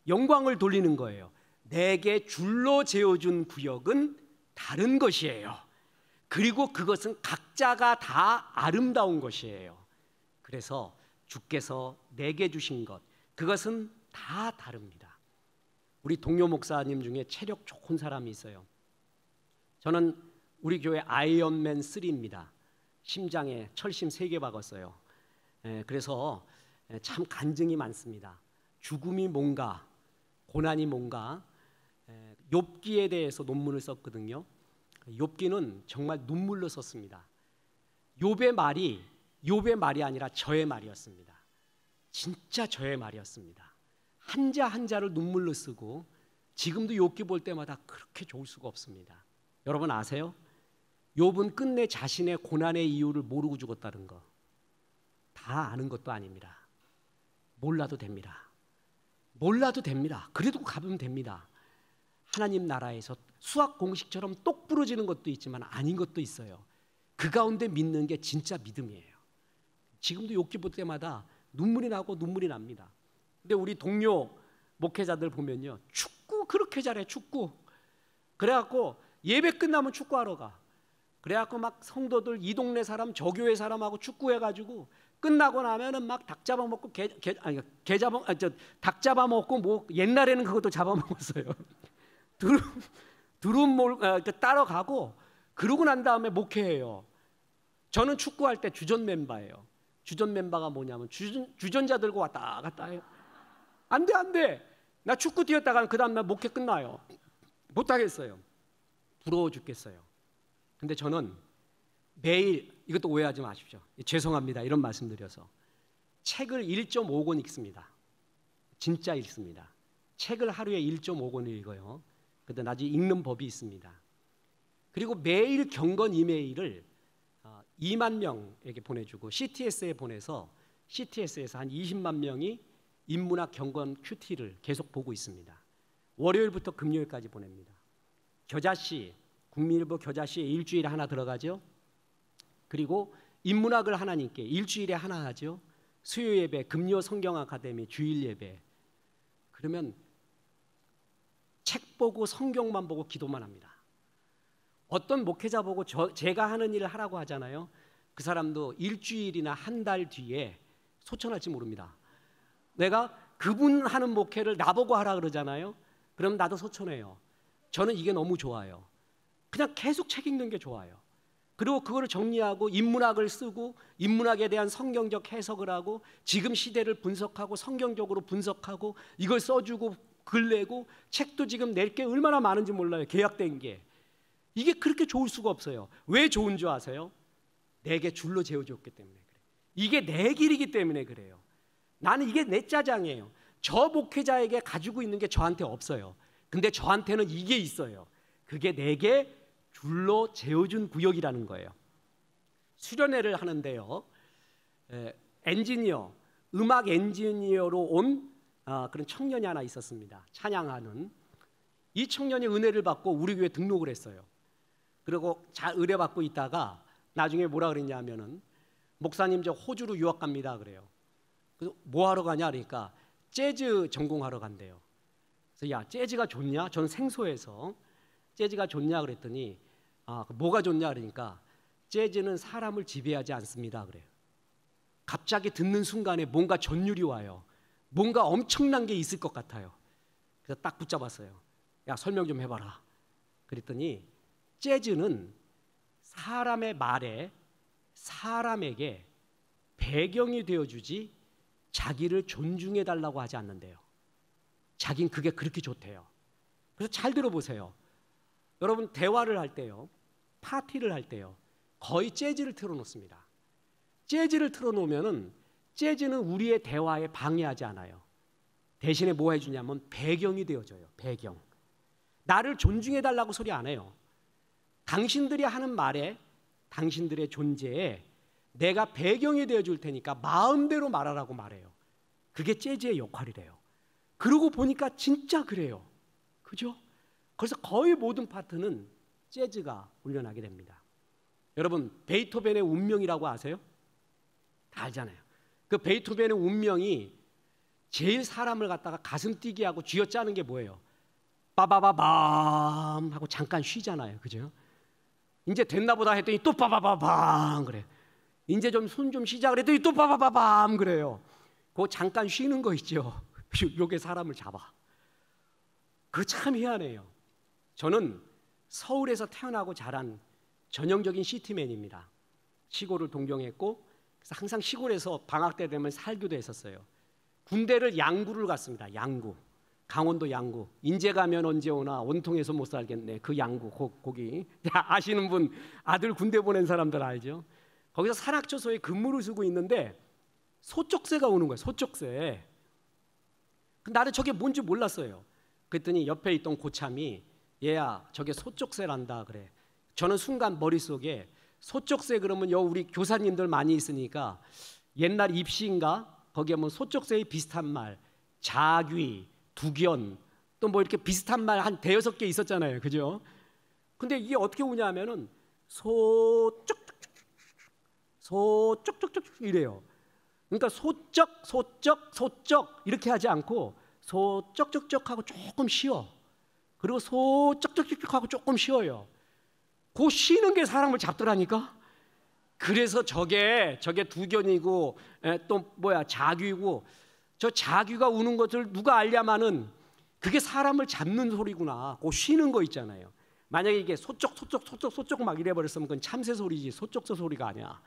영광을 돌리는 거예요. 내게 줄로 재어준 구역은 다른 것이에요. 그리고 그것은 각자가 다 아름다운 것이에요. 그래서 주께서 내게 주신 것, 그것은 다 다릅니다. 우리 동료 목사님 중에 체력 좋은 사람이 있어요. 저는 우리 교회 아이언맨 3입니다. 심장에 철심 3개 박았어요. 그래서 참 간증이 많습니다. 죽음이 뭔가, 고난이 뭔가. 욥기에 대해서 논문을 썼거든요. 욥기는 정말 눈물로 썼습니다. 욥의 말이 아니라 저의 말이었습니다. 진짜 저의 말이었습니다. 한자 한자를 눈물로 쓰고, 지금도 욥기 볼 때마다 그렇게 좋을 수가 없습니다. 여러분 아세요? 욥은 끝내 자신의 고난의 이유를 모르고 죽었다는 거 다 아는 것도 아닙니다. 몰라도 됩니다. 몰라도 됩니다. 그래도 가면 됩니다. 하나님 나라에서 수학 공식처럼 똑 부러지는 것도 있지만 아닌 것도 있어요. 그 가운데 믿는 게 진짜 믿음이에요. 지금도 욥기 볼 때마다 눈물이 나고 눈물이 납니다. 근데 우리 동료 목회자들 보면요, 축구 그렇게 잘해. 축구. 그래갖고 예배 끝나면 축구하러 가. 그래갖고 막 성도들 이 동네 사람 저 교회 사람하고 축구해가지고 끝나고 나면은 막 닭 잡아먹고 닭 잡아먹고 뭐 옛날에는 그것도 잡아먹었어요. 두릅 따러 가고, 그러고 난 다음에 목회해요. 저는 축구할 때 주전 멤버예요. 주전 멤버가 뭐냐면 주전자 들고 왔다 갔다 해요. 안 돼. 나 축구 뛰었다가 그 다음날 목회 끝나요. 못하겠어요. 부러워 죽겠어요. 근데 저는 매일, 이것도 오해하지 마십시오. 죄송합니다. 이런 말씀드려서. 책을 1.5권 읽습니다. 진짜 읽습니다. 책을 하루에 1.5권을 읽어요. 근데 나중에 읽는 법이 있습니다. 그리고 매일 경건 이메일을 2만 명에게 보내주고 CTS에 보내서 CTS에서 한 20만 명이 인문학 경건 큐티를 계속 보고 있습니다. 월요일부터 금요일까지 보냅니다. 겨자씨, 국민일보 겨자씨에 일주일에 하나 들어가죠. 그리고 인문학을 하나님께 일주일에 하나 하죠. 수요 예배, 금요 성경 아카데미, 주일 예배. 그러면 책 보고 성경만 보고 기도만 합니다. 어떤 목회자 보고 제가 하는 일을 하라고 하잖아요. 그 사람도 일주일이나 한 달 뒤에 소천할지 모릅니다. 내가 그분 하는 목회를 나보고 하라 그러잖아요. 그럼 나도 소천해요. 저는 이게 너무 좋아요. 그냥 계속 책 읽는 게 좋아요. 그리고 그거를 정리하고 인문학을 쓰고 인문학에 대한 성경적 해석을 하고 지금 시대를 분석하고 성경적으로 분석하고 이걸 써주고 글 내고, 책도 지금 낼 게 얼마나 많은지 몰라요. 계약된 게. 이게 그렇게 좋을 수가 없어요. 왜 좋은 줄 아세요? 내게 줄로 재워줬기 때문에 그래요. 이게 내 길이기 때문에 그래요. 나는 이게 내 짜장이에요. 저 목회자에게 가지고 있는 게 저한테 없어요. 근데 저한테는 이게 있어요. 그게 내게 줄로 재워준 구역이라는 거예요. 수련회를 하는데요, 엔지니어, 음악 엔지니어로 온 그런 청년이 하나 있었습니다. 찬양하는. 이 청년이 은혜를 받고 우리 교회 등록을 했어요. 그리고 잘 의뢰받고 있다가 나중에 뭐라 그랬냐면은 목사님 저 호주로 유학 갑니다 그래요. 그래서 뭐 하러 가냐 그러니까 재즈 전공하러 간대요. 그래서 야 재즈가 좋냐? 저는 생소해서 재즈가 좋냐 그랬더니 뭐가 좋냐 그러니까 재즈는 사람을 지배하지 않습니다 그래요. 갑자기 듣는 순간에 뭔가 전율이 와요. 뭔가 엄청난 게 있을 것 같아요. 그래서 딱 붙잡았어요. 야 설명 좀 해봐라. 그랬더니 재즈는 사람의 말에 사람에게 배경이 되어주지 자기를 존중해달라고 하지 않는데요. 자긴 그게 그렇게 좋대요. 그래서 잘 들어보세요. 여러분 대화를 할 때요, 파티를 할 때요, 거의 재즈를 틀어놓습니다. 재즈를 틀어놓으면은 재즈는 우리의 대화에 방해하지 않아요. 대신에 뭐 해주냐면 배경이 되어줘요. 배경. 나를 존중해달라고 소리 안 해요. 당신들이 하는 말에, 당신들의 존재에 내가 배경이 되어줄 테니까 마음대로 말하라고 말해요. 그게 재즈의 역할이래요. 그러고 보니까 진짜 그래요. 그죠? 그래서 거의 모든 파트는 재즈가 훈련하게 됩니다. 여러분 베이토벤의 운명이라고 아세요? 다 알잖아요. 그 베이토벤의 운명이 제일 사람을 갖다가 가슴 뛰게 하고 쥐어짜는 게 뭐예요? 빠바바밤 하고 잠깐 쉬잖아요. 그죠? 이제 됐나 보다 했더니 또 빠바바밤 그래. 이제 좀 손 좀 쉬자 그랬더니 또 빠바바밤 그래요. 그 잠깐 쉬는 거 있죠. 요게 사람을 잡아. 그거 참 희한해요. 저는 서울에서 태어나고 자란 전형적인 시티맨입니다. 시골을 동경했고 그래서 항상 시골에서 방학 때 되면 살기도 했었어요. 군대를 양구를 갔습니다. 양구. 강원도 양구. 인제 가면 언제 오나 온통에서 못 살겠네. 그 양구 거기. 아시는 분 아들 군대 보낸 사람들 알죠? 거기서 산악초소에 근무를 쓰고 있는데 소쩍새가 오는 거예요. 소쩍새. 나는 저게 뭔지 몰랐어요. 그랬더니 옆에 있던 고참이 얘야 저게 소쩍새란다 그래. 저는 순간 머릿속에 소쩍새 그러면 우리 교사님들 많이 있으니까 옛날 입시인가 거기에 뭐 소쩍새의 비슷한 말 자귀, 두견 또 뭐 이렇게 비슷한 말 한 대여섯 개 있었잖아요. 그죠? 근데 이게 어떻게 오냐 하면은 소쩍쩍쩍 이래요. 그러니까 소쩍 이렇게 하지 않고 소쩍쩍쩍 하고 조금 쉬어. 그리고 소쩍쩍쩍 하고 조금 쉬어요. 그 쉬는 게 사람을 잡더라니까. 그래서 저게 두견이고 또 뭐야 자귀고 저 자귀가 우는 것을 누가 알냐마는 그게 사람을 잡는 소리구나. 그 쉬는 거 있잖아요. 만약에 이게 소쩍 막 이래버렸으면 그건 참새 소리지 소쩍서 소리가 아니야.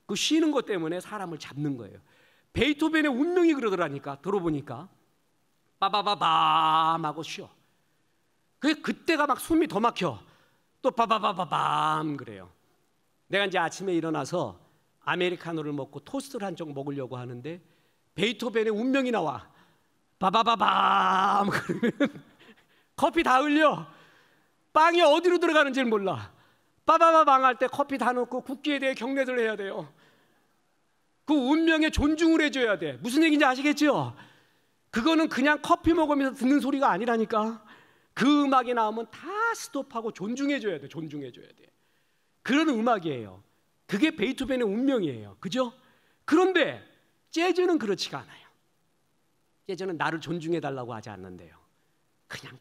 그 쉬는 것 때문에 사람을 잡는 거예요. 베이토벤의 운명이 그러더라니까. 들어보니까 빠바바밤 하고 쉬어. 그때가 막 숨이 더 막혀. 또 빠바바바밤 그래요. 내가 이제 아침에 일어나서 아메리카노를 먹고 토스트를 한 쪽 먹으려고 하는데 베이토벤의 운명이 나와. 빠바바밤 그러면 커피 다 흘려. 빵이 어디로 들어가는지를 몰라. 빠바바밤 할 때 커피 다 넣고 국기에 대해 경례를 해야 돼요. 그 운명에 존중을 해줘야 돼. 무슨 얘기인지 아시겠죠? 그거는 그냥 커피 먹으면서 듣는 소리가 아니라니까. 그 음악이 나오면 다 스톱하고 존중해줘야 돼. 존중해줘야 돼. 그런 음악이에요. 그게 베이토벤의 운명이에요. 그죠? 그런데 재즈는 그렇지가 않아요. 재즈는 나를 존중해달라고 하지 않는데요. 그냥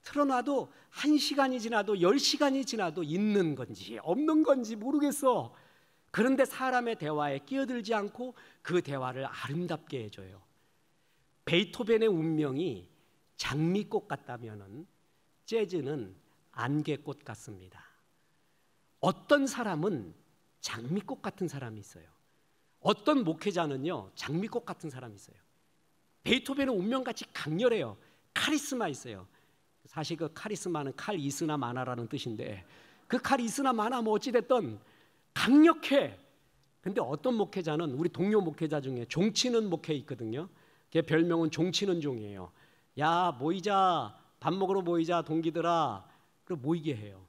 틀어놔도 1시간이 지나도 10시간이 지나도 있는 건지 없는 건지 모르겠어. 그런데 사람의 대화에 끼어들지 않고 그 대화를 아름답게 해줘요. 베이토벤의 운명이 장미꽃 같다면은 재즈는 안개꽃 같습니다. 어떤 사람은 장미꽃 같은 사람이 있어요. 어떤 목회자는요 장미꽃 같은 사람이 있어요. 베이토벤의 운명같이 강렬해요. 카리스마 있어요. 사실 그 카리스마는 칼 있으나 마나라는 뜻인데 그 칼 있으나 마나 뭐 어찌됐든 강력해. 근데 어떤 목회자는 우리 동료 목회자 중에 종치는 목회 있거든요. 걔 별명은 종치는 종이에요. 야 모이자 밥 먹으러 모이자 동기들아. 그리고 모이게 해요.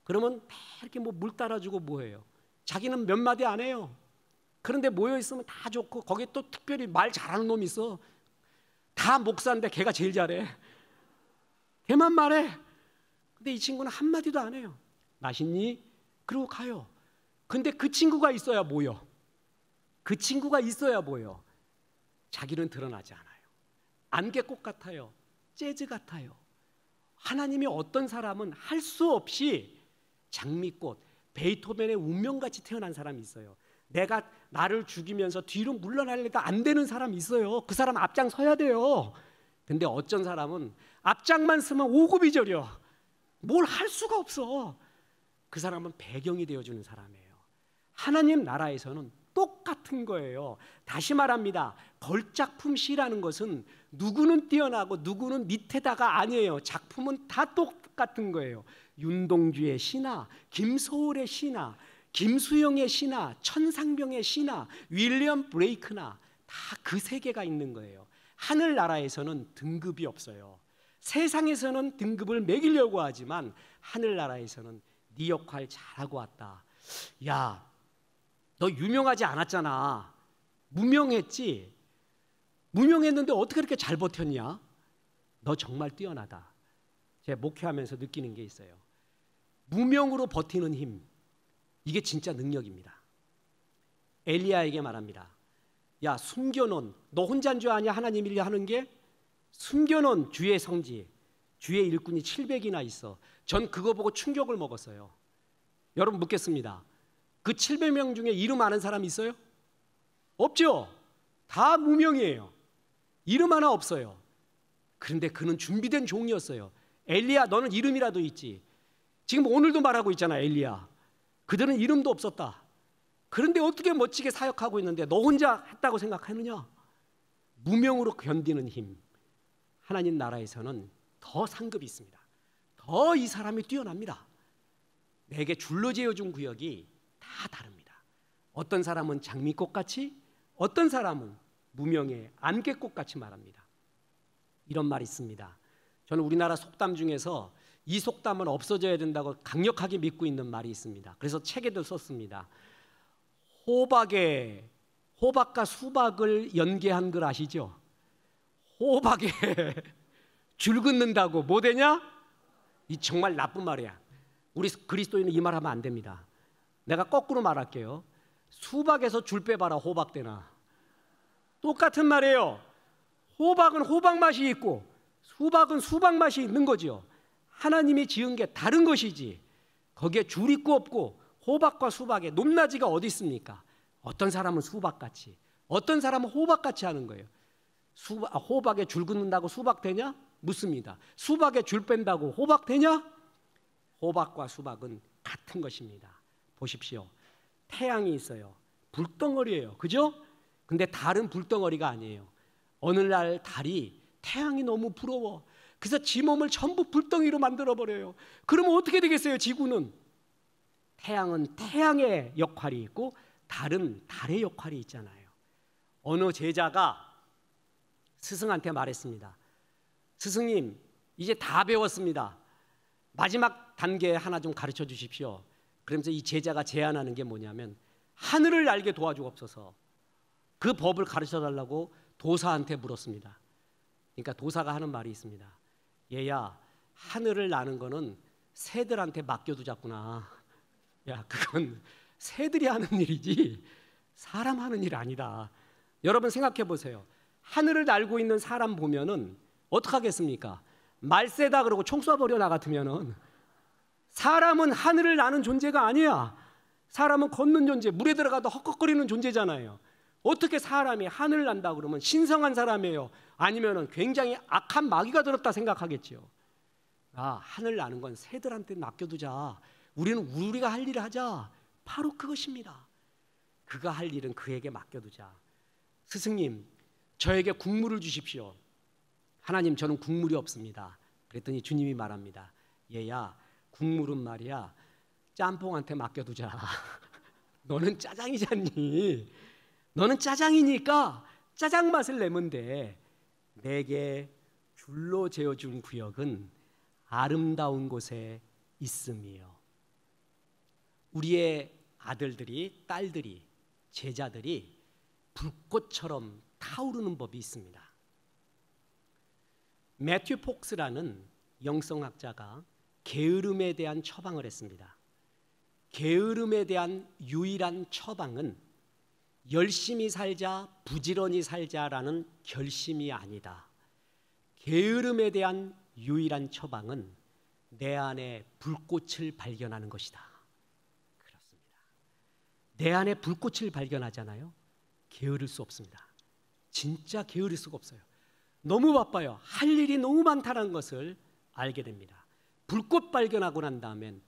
그러면 다 이렇게 뭐 물 따라주고 뭐해요. 자기는 몇 마디 안 해요. 그런데 모여 있으면 다 좋고 거기에 또 특별히 말 잘하는 놈이 있어. 다 목사인데 걔가 제일 잘해. 걔만 말해. 근데 이 친구는 한마디도 안 해요. 맛있니? 그러고 가요. 근데 그 친구가 있어야 뭐요? 그 친구가 있어야 뭐요? 자기는 드러나지 않아요. 안개꽃 같아요. 재즈 같아요. 하나님이 어떤 사람은 할 수 없이 장미꽃, 베이토벤의 운명같이 태어난 사람이 있어요. 내가 나를 죽이면서 뒤로 물러나려도 안 되는 사람이 있어요. 그 사람 앞장 서야 돼요. 근데 어쩐 사람은 앞장만 서면 오구비절이요. 뭘 할 수가 없어. 그 사람은 배경이 되어주는 사람이에요. 하나님 나라에서는 똑같은 거예요. 다시 말합니다. 걸작품 시라는 것은 누구는 뛰어나고 누구는 밑에다가 아니에요. 작품은 다 똑같은 거예요. 윤동주의 시나, 김소월의 시나, 김수영의 시나, 천상병의 시나, 윌리엄 브레이크나 다 그 세계가 있는 거예요. 하늘나라에서는 등급이 없어요. 세상에서는 등급을 매기려고 하지만 하늘나라에서는 네 역할 잘하고 왔다. 야, 너 유명하지 않았잖아. 무명했지. 무명했는데 어떻게 그렇게 잘 버텼냐? 너 정말 뛰어나다. 제가 목회하면서 느끼는 게 있어요. 무명으로 버티는 힘, 이게 진짜 능력입니다. 엘리야에게 말합니다. 야, 숨겨놓은, 너 혼자인 줄 아냐? 하나님 일 하는 게 숨겨놓은 주의 성지, 주의 일꾼이 700이나 있어. 전 그거 보고 충격을 먹었어요. 여러분 묻겠습니다. 그 700명 중에 이름 아는 사람 있어요? 없죠? 다 무명이에요. 이름 하나 없어요. 그런데 그는 준비된 종이었어요. 엘리야, 너는 이름이라도 있지. 지금 오늘도 말하고 있잖아, 엘리야. 그들은 이름도 없었다. 그런데 어떻게 멋지게 사역하고 있는데 너 혼자 했다고 생각하느냐? 무명으로 견디는 힘. 하나님 나라에서는 더 상급이 있습니다. 더 이 사람이 뛰어납니다. 내게 줄로 재어준 구역이 다 다릅니다. 어떤 사람은 장미꽃같이, 어떤 사람은 무명의 안개꽃같이 말합니다. 이런 말이 있습니다. 저는 우리나라 속담 중에서 이 속담은 없어져야 된다고 강력하게 믿고 있는 말이 있습니다. 그래서 책에도 썼습니다. 호박과 수박을 연계한 걸 아시죠? 호박에 줄 긋는다고 뭐 되냐? 이 정말 나쁜 말이야. 우리 그리스도인은 이 말 하면 안 됩니다. 내가 거꾸로 말할게요. 수박에서 줄 빼봐라, 호박 되나. 똑같은 말이에요. 호박은 호박 맛이 있고 수박은 수박 맛이 있는 거죠. 하나님이 지은 게 다른 것이지. 거기에 줄 있고 없고 호박과 수박에 높낮이가 어디 있습니까? 어떤 사람은 수박같이, 어떤 사람은 호박같이 하는 거예요. 호박에 줄 긋는다고 수박 되냐? 묻습니다. 수박에 줄 뺀다고 호박 되냐? 호박과 수박은 같은 것입니다. 보십시오. 태양이 있어요. 불덩어리예요. 그죠? 근데 달은 불덩어리가 아니에요. 어느 날 달이 태양이 너무 부러워. 그래서 지 몸을 전부 불덩이로 만들어버려요. 그러면 어떻게 되겠어요? 지구는? 태양은 태양의 역할이 있고 달은 달의 역할이 있잖아요. 어느 제자가 스승한테 말했습니다. 스승님, 이제 다 배웠습니다. 마지막 단계 하나 좀 가르쳐 주십시오. 그러면서 이 제자가 제안하는 게 뭐냐면 하늘을 날게 도와주옵소서. 그 법을 가르쳐 달라고 도사한테 물었습니다. 그러니까 도사가 하는 말이 있습니다. 얘야, 하늘을 나는 거는 새들한테 맡겨두자꾸나. 야, 그건 새들이 하는 일이지 사람 하는 일 아니다. 여러분 생각해 보세요. 하늘을 날고 있는 사람 보면은 어떡하겠습니까? 말세다 그러고 총 쏴버려 나 같으면은. 사람은 하늘을 나는 존재가 아니야. 사람은 걷는 존재, 물에 들어가도 헉헉거리는 존재잖아요. 어떻게 사람이 하늘을 난다 그러면 신성한 사람이에요? 아니면은 굉장히 악한 마귀가 들었다 생각하겠지요. 아, 하늘 나는 건 새들한테 맡겨두자. 우리는 우리가 할 일을 하자. 바로 그것입니다. 그가 할 일은 그에게 맡겨두자. 스승님, 저에게 국물을 주십시오. 하나님, 저는 국물이 없습니다. 그랬더니 주님이 말합니다. 얘야, 국물은 말이야 짬뽕한테 맡겨두자. 너는 짜장이잖니. 너는 짜장이니까 짜장 맛을 내면 돼. 내게 줄로 재어준 구역은 아름다운 곳에 있음이요. 우리의 아들들이, 딸들이, 제자들이 불꽃처럼 타오르는 법이 있습니다. 매튜 폭스라는 영성학자가 게으름에 대한 처방을 했습니다. 게으름에 대한 유일한 처방은 열심히 살자, 부지런히 살자라는 결심이 아니다. 게으름에 대한 유일한 처방은 내 안에 불꽃을 발견하는 것이다. 그렇습니다. 내 안에 불꽃을 발견하잖아요. 게으를 수 없습니다. 진짜 게으를 수가 없어요. 너무 바빠요. 할 일이 너무 많다는 것을 알게 됩니다. 불꽃 발견하고 난 다음엔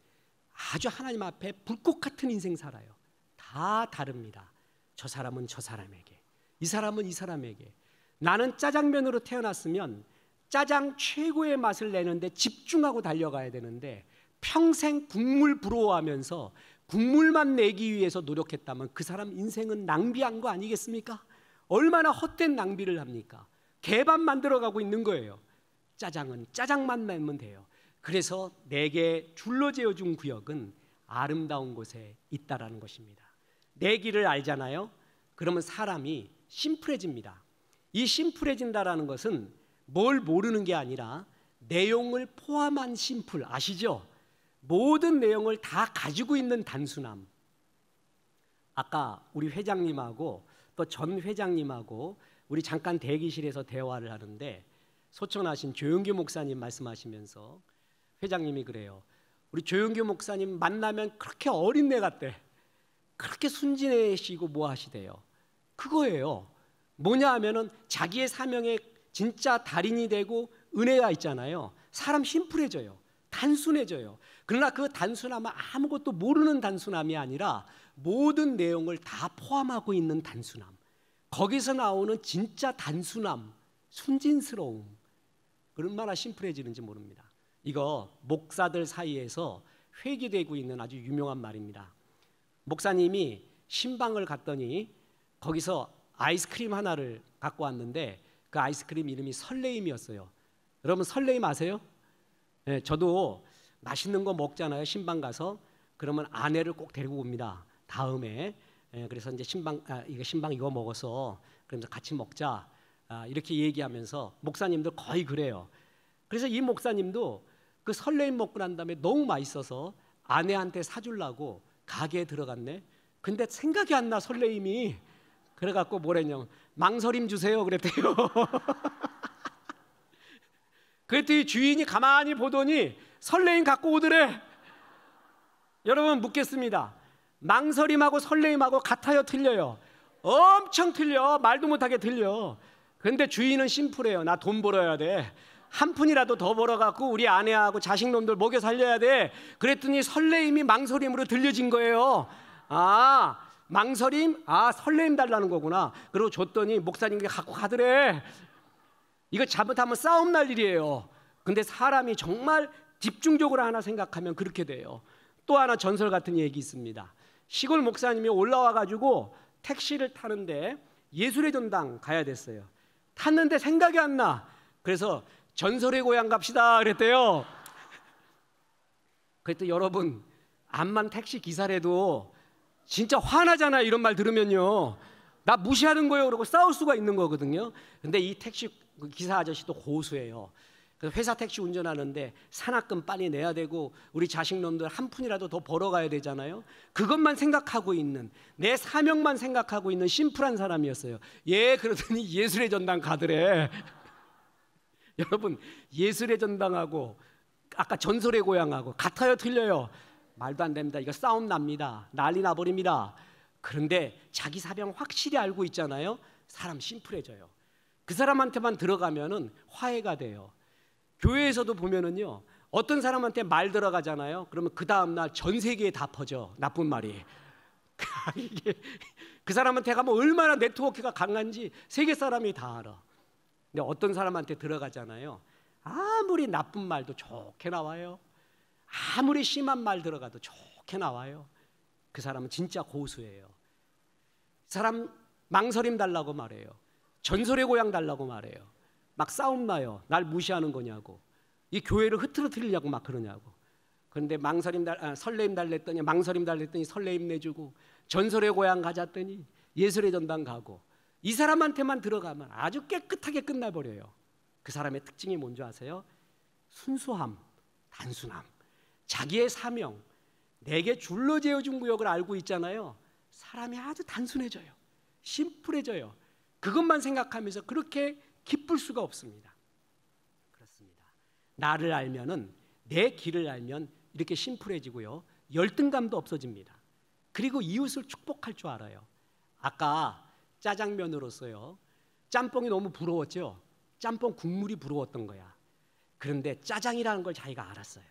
아주 하나님 앞에 불꽃 같은 인생 살아요. 다 다릅니다. 저 사람은 저 사람에게, 이 사람은 이 사람에게. 나는 짜장면으로 태어났으면 짜장 최고의 맛을 내는데 집중하고 달려가야 되는데 평생 국물 부러워하면서 국물만 내기 위해서 노력했다면 그 사람 인생은 낭비한 거 아니겠습니까? 얼마나 헛된 낭비를 합니까? 개밥 만들어가고 있는 거예요. 짜장은 짜장만 내면 돼요. 그래서 내게 줄로재어준 구역은 아름다운 곳에 있다라는 것입니다. 내 길을 알잖아요. 그러면 사람이 심플해집니다. 이 심플해진다라는 것은 뭘 모르는 게 아니라 내용을 포함한 심플, 아시죠? 모든 내용을 다 가지고 있는 단순함. 아까 우리 회장님하고 또 전 회장님하고 우리 잠깐 대기실에서 대화를 하는데 소천하신 조영규 목사님 말씀하시면서 회장님이 그래요. 우리 조영규 목사님 만나면 그렇게 어린애 같대. 그렇게 순진해시고 뭐 하시대요. 그거예요. 뭐냐 하면은 자기의 사명에 진짜 달인이 되고 은혜가 있잖아요. 사람 심플해져요. 단순해져요. 그러나 그 단순함은 아무것도 모르는 단순함이 아니라 모든 내용을 다 포함하고 있는 단순함. 거기서 나오는 진짜 단순함, 순진스러움. 얼마나 심플해지는지 모릅니다. 이거 목사들 사이에서 회귀되고 있는 아주 유명한 말입니다. 목사님이 신방을 갔더니 거기서 아이스크림 하나를 갖고 왔는데 그 아이스크림 이름이 설레임이었어요. 여러분 설레임 아세요? 네, 저도 맛있는 거 먹잖아요. 신방 가서. 그러면 아내를 꼭 데리고 옵니다. 다음에. 그래서 이제 신방 이거 먹어서 그러면서 같이 먹자. 이렇게 얘기하면서 목사님들 거의 그래요. 그래서 이 목사님도 그 설레임 먹고 난 다음에 너무 맛있어서 아내한테 사주려고 가게에 들어갔네. 근데 생각이 안 나 설레임이. 그래갖고 뭐랬냐면 망설임 주세요 그랬대요. 그랬더니 주인이 가만히 보더니 설레임 갖고 오더래. 여러분 묻겠습니다. 망설임하고 설레임하고 같아요 틀려요? 엄청 틀려. 말도 못하게 틀려. 근데 주인은 심플해요. 나 돈 벌어야 돼. 한 푼이라도 더 벌어갖고 우리 아내하고 자식놈들 먹여 살려야 돼. 그랬더니 설레임이 망설임으로 들려진 거예요. 아 망설임? 아 설레임 달라는 거구나. 그리고 줬더니 목사님께 갖고 가더래. 이거 잘못하면 싸움 날 일이에요. 근데 사람이 정말 집중적으로 하나 생각하면 그렇게 돼요. 또 하나 전설 같은 얘기 있습니다. 시골 목사님이 올라와가지고 택시를 타는데 예술의 전당 가야 됐어요. 탔는데 생각이 안 나. 그래서 전설의 고향 갑시다 그랬대요. 그랬더니 여러분 암만 택시 기사라도 진짜 화나잖아요. 이런 말 들으면요. 나 무시하는 거예요. 그러고 싸울 수가 있는 거거든요. 근데 이 택시 기사 아저씨도 고수예요. 그래서 회사 택시 운전하는데 산악금 빨리 내야 되고 우리 자식놈들 한 푼이라도 더 벌어가야 되잖아요. 그것만 생각하고 있는, 내 사명만 생각하고 있는 심플한 사람이었어요. 예, 그러더니 예술의 전당 가더래. 여러분 예술의 전당하고 아까 전설의 고향하고 같아요 틀려요? 말도 안 됩니다. 이거 싸움 납니다. 난리 나버립니다. 그런데 자기 사명 확실히 알고 있잖아요. 사람 심플해져요. 그 사람한테만 들어가면은 화해가 돼요. 교회에서도 보면은요, 어떤 사람한테 말 들어가잖아요. 그러면 그 다음 날 전 세계에 다 퍼져. 나쁜 말이. 이게 그 사람한테 가면 얼마나 네트워크가 강한지 세계 사람이 다 알아. 근데 어떤 사람한테 들어가잖아요. 아무리 나쁜 말도 좋게 나와요. 아무리 심한 말 들어가도 좋게 나와요. 그 사람은 진짜 고수예요. 사람 망설임 달라고 말해요. 전설의 고향 달라고 말해요. 막 싸움 나요. 날 무시하는 거냐고. 이 교회를 흐트러뜨리려고 막 그러냐고. 그런데 설레임 달랬더니 망설임 달랬더니 설레임 내주고, 전설의 고향 가졌더니 예술의 전당 가고. 이 사람한테만 들어가면 아주 깨끗하게 끝나버려요. 그 사람의 특징이 뭔지 아세요? 순수함, 단순함, 자기의 사명, 내게 줄로 재어준 구역을 알고 있잖아요. 사람이 아주 단순해져요. 심플해져요. 그것만 생각하면서 그렇게 기쁠 수가 없습니다. 그렇습니다. 나를 알면은, 내 길을 알면 이렇게 심플해지고요. 열등감도 없어집니다. 그리고 이웃을 축복할 줄 알아요. 아까 짜장면으로서요, 짬뽕이 너무 부러웠죠. 짬뽕 국물이 부러웠던 거야. 그런데 짜장이라는 걸 자기가 알았어요.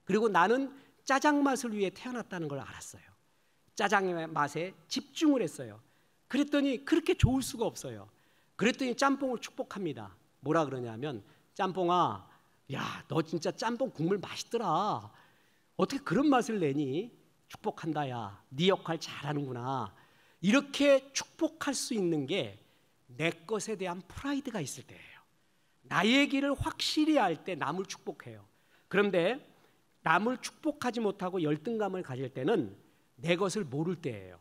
그리고 나는 짜장 맛을 위해 태어났다는 걸 알았어요. 짜장의 맛에 집중을 했어요. 그랬더니 그렇게 좋을 수가 없어요. 그랬더니 짬뽕을 축복합니다. 뭐라 그러냐면, 짬뽕아, 야, 너 진짜 짬뽕 국물 맛있더라. 어떻게 그런 맛을 내니? 축복한다. 야, 네 역할 잘하는구나. 이렇게 축복할 수 있는 게 내 것에 대한 프라이드가 있을 때예요. 나의 길을 확실히 알 때 남을 축복해요. 그런데 남을 축복하지 못하고 열등감을 가질 때는 내 것을 모를 때예요.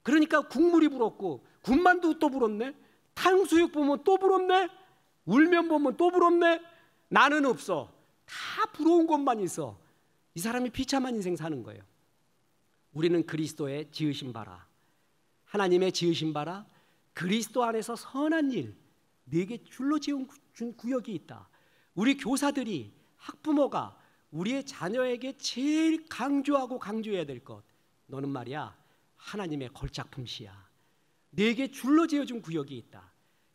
그러니까 국물이 부럽고, 군만두 또 부럽네, 탕수육 보면 또 부럽네, 울면 보면 또 부럽네, 나는 없어. 다 부러운 것만 있어. 이 사람이 비참한 인생 사는 거예요. 우리는 그리스도의 지으신 바라, 하나님의 지으신 바라, 그리스도 안에서 선한 일, 네게 줄로 지은 구역이 있다. 우리 교사들이, 학부모가 우리의 자녀에게 제일 강조하고 강조해야 될 것, 너는 말이야 하나님의 걸작품씨야. 네게 줄로 지어준 구역이 있다.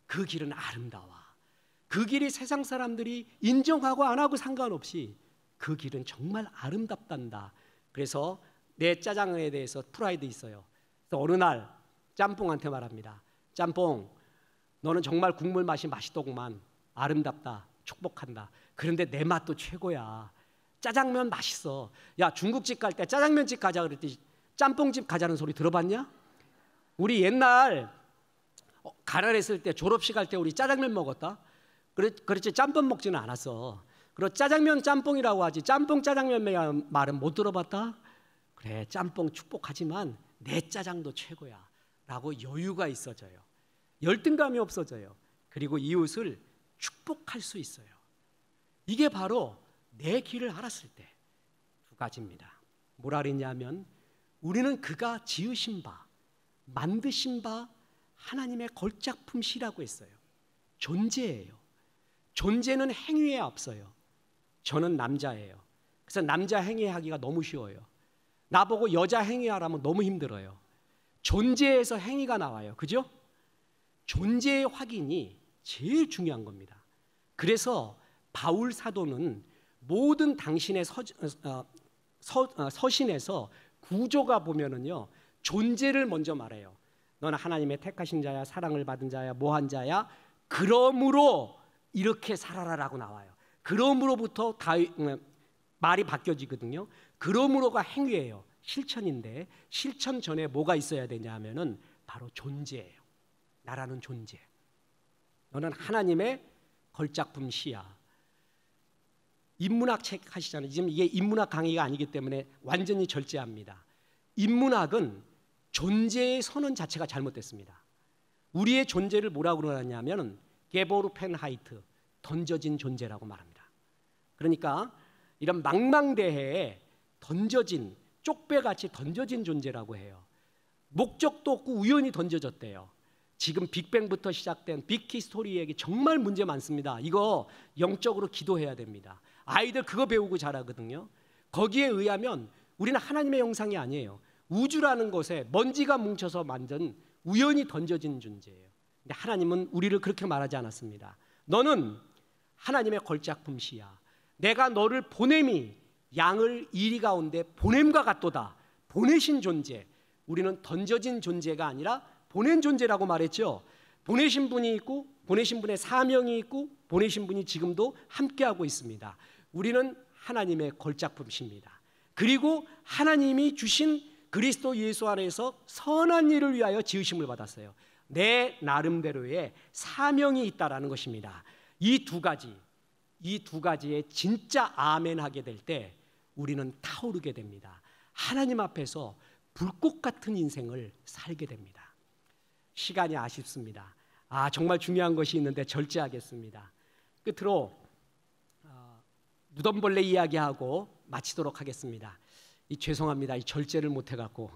그 길은 아름다워. 그 길이 세상 사람들이 인정하고 안 하고 상관없이 그 길은 정말 아름답단다. 그래서 내 짜장에 대해서 프라이드 있어요. 그래서 어느 날 짬뽕한테 말합니다. 짬뽕, 너는 정말 국물 맛이 맛있더구만. 아름답다. 축복한다. 그런데 내 맛도 최고야. 짜장면 맛있어. 야, 중국집 갈 때 짜장면집 가자 그랬더니 짬뽕집 가자는 소리 들어봤냐? 우리 옛날 가난했을 때, 졸업식 할 때 우리 짜장면 먹었다. 그렇지 짬뽕 먹지는 않았어. 그리고 짜장면 짬뽕이라고 하지 짬뽕 짜장면 말은 못 들어봤다. 그래, 짬뽕 축복하지만 내 짜장도 최고야 라고 여유가 있어져요. 열등감이 없어져요. 그리고 이웃을 축복할 수 있어요. 이게 바로 내 길을 알았을 때 두 가지입니다. 뭐라 그랬냐면, 우리는 그가 지으신 바, 만드신 바 하나님의 걸작품시라고 했어요. 존재예요. 존재는 행위에 앞서요. 저는 남자예요. 그래서 남자 행위하기가 너무 쉬워요. 나보고 여자 행위하라면 너무 힘들어요. 존재에서 행위가 나와요. 그죠? 존재의 확인이 제일 중요한 겁니다. 그래서 바울 사도는 모든 당신의 서신에서 구조가 보면은요, 존재를 먼저 말해요. 너는 하나님의 택하신 자야, 사랑을 받은 자야, 뭐한 자야, 그러므로 이렇게 살아라라고 나와요. 그러므로부터 말이 바뀌어지거든요. 그러므로가 행위예요. 실천인데, 실천 전에 뭐가 있어야 되냐 하면은 바로 존재예요. 나라는 존재. 너는 하나님의 걸작품 시야. 인문학 책 하시잖아요. 지금 이게 인문학 강의가 아니기 때문에 완전히 절제합니다. 인문학은 존재의 선언 자체가 잘못됐습니다. 우리의 존재를 뭐라고 그러냐면 게보르펜하이트, 던져진 존재라고 말합니다. 그러니까 이런 망망대해에 던져진, 쪽배같이 던져진 존재라고 해요. 목적도 없고 우연히 던져졌대요. 지금 빅뱅부터 시작된 빅히스토리 얘기 정말 문제 많습니다. 이거 영적으로 기도해야 됩니다. 아이들 그거 배우고 자라거든요. 거기에 의하면 우리는 하나님의 형상이 아니에요. 우주라는 것에 먼지가 뭉쳐서 만든 우연히 던져진 존재예요. 근데 하나님은 우리를 그렇게 말하지 않았습니다. 너는 하나님의 걸작품시야. 내가 너를 보냄이 양을 이리 가운데 보냄과 같도다. 보내신 존재. 우리는 던져진 존재가 아니라 보낸 존재라고 말했죠. 보내신 분이 있고, 보내신 분의 사명이 있고, 보내신 분이 지금도 함께하고 있습니다. 우리는 하나님의 걸작품입니다. 그리고 하나님이 주신 그리스도 예수 안에서 선한 일을 위하여 지으심을 받았어요. 내 나름대로의 사명이 있다라는 것입니다. 이 두 가지에 진짜 아멘하게 될 때 우리는 타오르게 됩니다. 하나님 앞에서 불꽃 같은 인생을 살게 됩니다. 시간이 아쉽습니다. 정말 중요한 것이 있는데 절제하겠습니다. 끝으로 무덤벌레 이야기하고 마치도록 하겠습니다. 죄송합니다. 이 절제를 못해갖고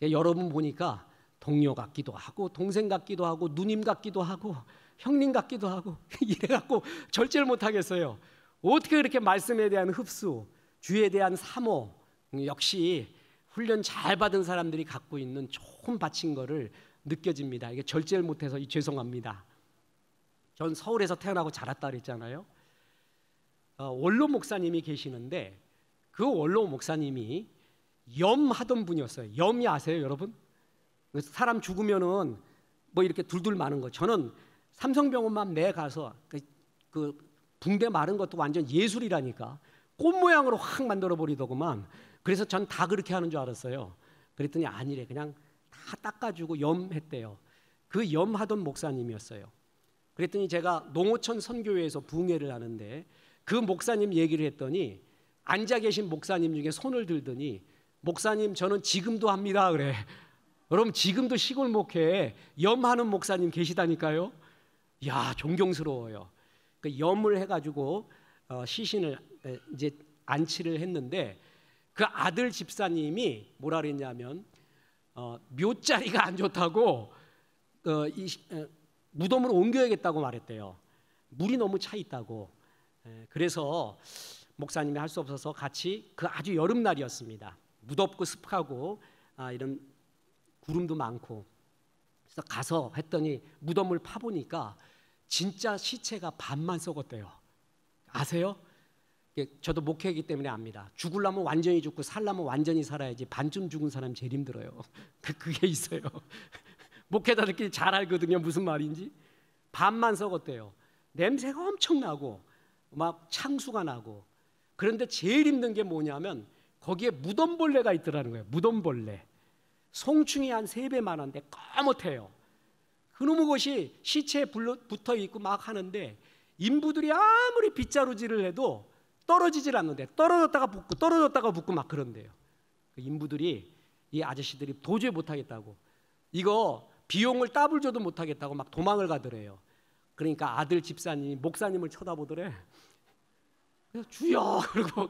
여러분 보니까 동료 같기도 하고 동생 같기도 하고 누님 같기도 하고 형님 같기도 하고 이래갖고 절제를 못하겠어요. 어떻게 그렇게 말씀에 대한 흡수, 주에 대한 사모, 역시 훈련 잘 받은 사람들이 갖고 있는 좋은 바친 거를 느껴집니다. 이게 절제를 못해서 죄송합니다. 전 서울에서 태어나고 자랐다 그랬잖아요. 원로 목사님이 계시는데 그 원로 목사님이 염하던 분이었어요. 염이 아세요, 여러분? 사람 죽으면은 뭐 이렇게 둘둘 마는 거. 저는 삼성병원만 매 가서 그 붕대 마른 것도 완전 예술이라니까 꽃 모양으로 확 만들어 버리더구만. 그래서 전 다 그렇게 하는 줄 알았어요. 그랬더니 아니래. 그냥 다 닦아주고 염했대요. 그 염하던 목사님이었어요. 그랬더니 제가 농어촌 선교회에서 부흥회를 하는데 그 목사님 얘기를 했더니 앉아 계신 목사님 중에 손을 들더니 목사님 저는 지금도 합니다 그래. 여러분 지금도 시골 목회에 염하는 목사님 계시다니까요. 야, 존경스러워요. 그 염을 해가지고 시신을 이제 안치를 했는데 그 아들 집사님이 뭐라 그랬냐면 묘자리가 안 좋다고 무덤으로 옮겨야겠다고 말했대요. 물이 너무 차 있다고. 그래서 목사님이 할 수 없어서 같이 그 아주 여름날이었습니다. 무덥고 습하고 이런 구름도 많고 그래서 가서 했더니 무덤을 파보니까 진짜 시체가 반만 썩었대요. 아세요? 저도 목회이기 때문에 압니다. 죽으려면 완전히 죽고 살려면 완전히 살아야지 반쯤 죽은 사람이 제일 힘들어요. 그게 있어요. 목회자들끼리 잘 알거든요. 무슨 말인지. 반만 썩었대요. 냄새가 엄청 나고 막 창수가 나고. 그런데 제일 힘든 게 뭐냐면 거기에 무덤벌레가 있더라는 거예요. 무덤벌레. 송충이 한 3배만한데 까맣대요. 그놈의 것이 시체에 붙어 있고 막 하는데 인부들이 아무리 빗자루질을 해도 떨어지질 않는데 떨어졌다가 붙고 떨어졌다가 붙고 막 그런대요. 그 인부들이 이 아저씨들이 도저히 못하겠다고 이거 비용을 따블 줘도 못하겠다고 막 도망을 가더래요. 그러니까 아들 집사님이 목사님을 쳐다보더래. 그래서 주여 그러고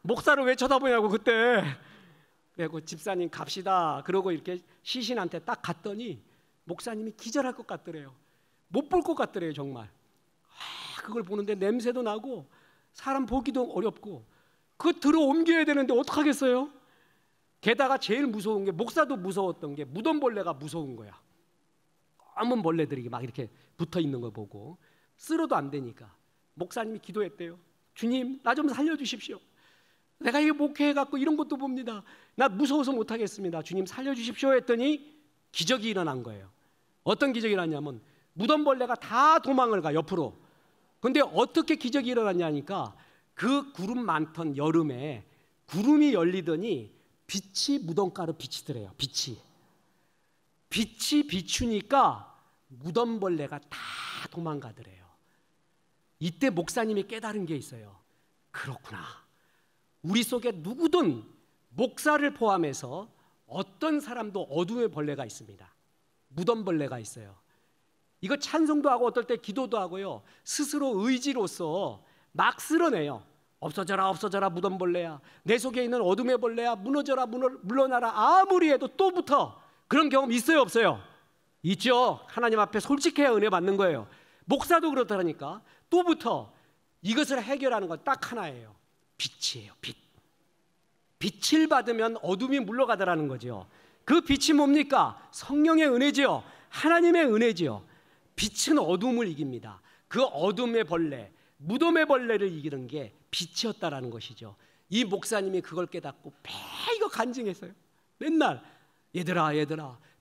목사를 왜 쳐다보냐고 그때. 그리고 집사님 갑시다 그러고 이렇게 시신한테 딱 갔더니 목사님이 기절할 것 같더래요. 못 볼 것 같더래요 정말. 그걸 보는데 냄새도 나고 사람 보기도 어렵고 그거 들어 옮겨야 되는데 어떡하겠어요? 게다가 제일 무서운 게 목사도 무서웠던 게 무덤벌레가 무서운 거야. 검은 벌레들이 막 이렇게 붙어 있는 거 보고 쓸어도 안 되니까 목사님이 기도했대요. 주님 나 좀 살려주십시오. 내가 이게 목회해갖고 이런 것도 봅니다. 나 무서워서 못하겠습니다. 주님 살려주십시오 했더니 기적이 일어난 거예요. 어떤 기적이 일어났냐면 무덤벌레가 다 도망을 가 옆으로. 근데 어떻게 기적이 일어났냐니까 그 구름 많던 여름에 구름이 열리더니 빛이 무덤가로 비치더래요. 빛이 비추니까 무덤벌레가 다 도망가더래요. 이때 목사님이 깨달은 게 있어요. 그렇구나. 우리 속에 누구든 목사를 포함해서 어떤 사람도 어둠의 벌레가 있습니다. 무덤벌레가 있어요. 이거 찬송도 하고 어떨 때 기도도 하고요. 스스로 의지로서 막 쓸어내요. 없어져라 없어져라 무덤벌레야. 내 속에 있는 어둠의 벌레야. 무너져라 물러나라. 아무리 해도 또 붙어. 그런 경험 있어요 없어요? 있죠. 하나님 앞에 솔직해야 은혜 받는 거예요. 목사도 그렇다니까. 또 붙어. 이것을 해결하는 건 딱 하나예요. 빛이에요. 빛. 빛을 받으면 어둠이 물러가더라는 거죠. 그 빛이 뭡니까? 성령의 은혜지요. 하나님의 은혜지요. 빛은 어둠을 이깁니다. 그 어둠의 벌레, 무덤의 벌레를 이기는 게 빛이었다라는 것이죠. 이 목사님이 그걸 깨닫고 매일 간증했어요. 맨날 얘들아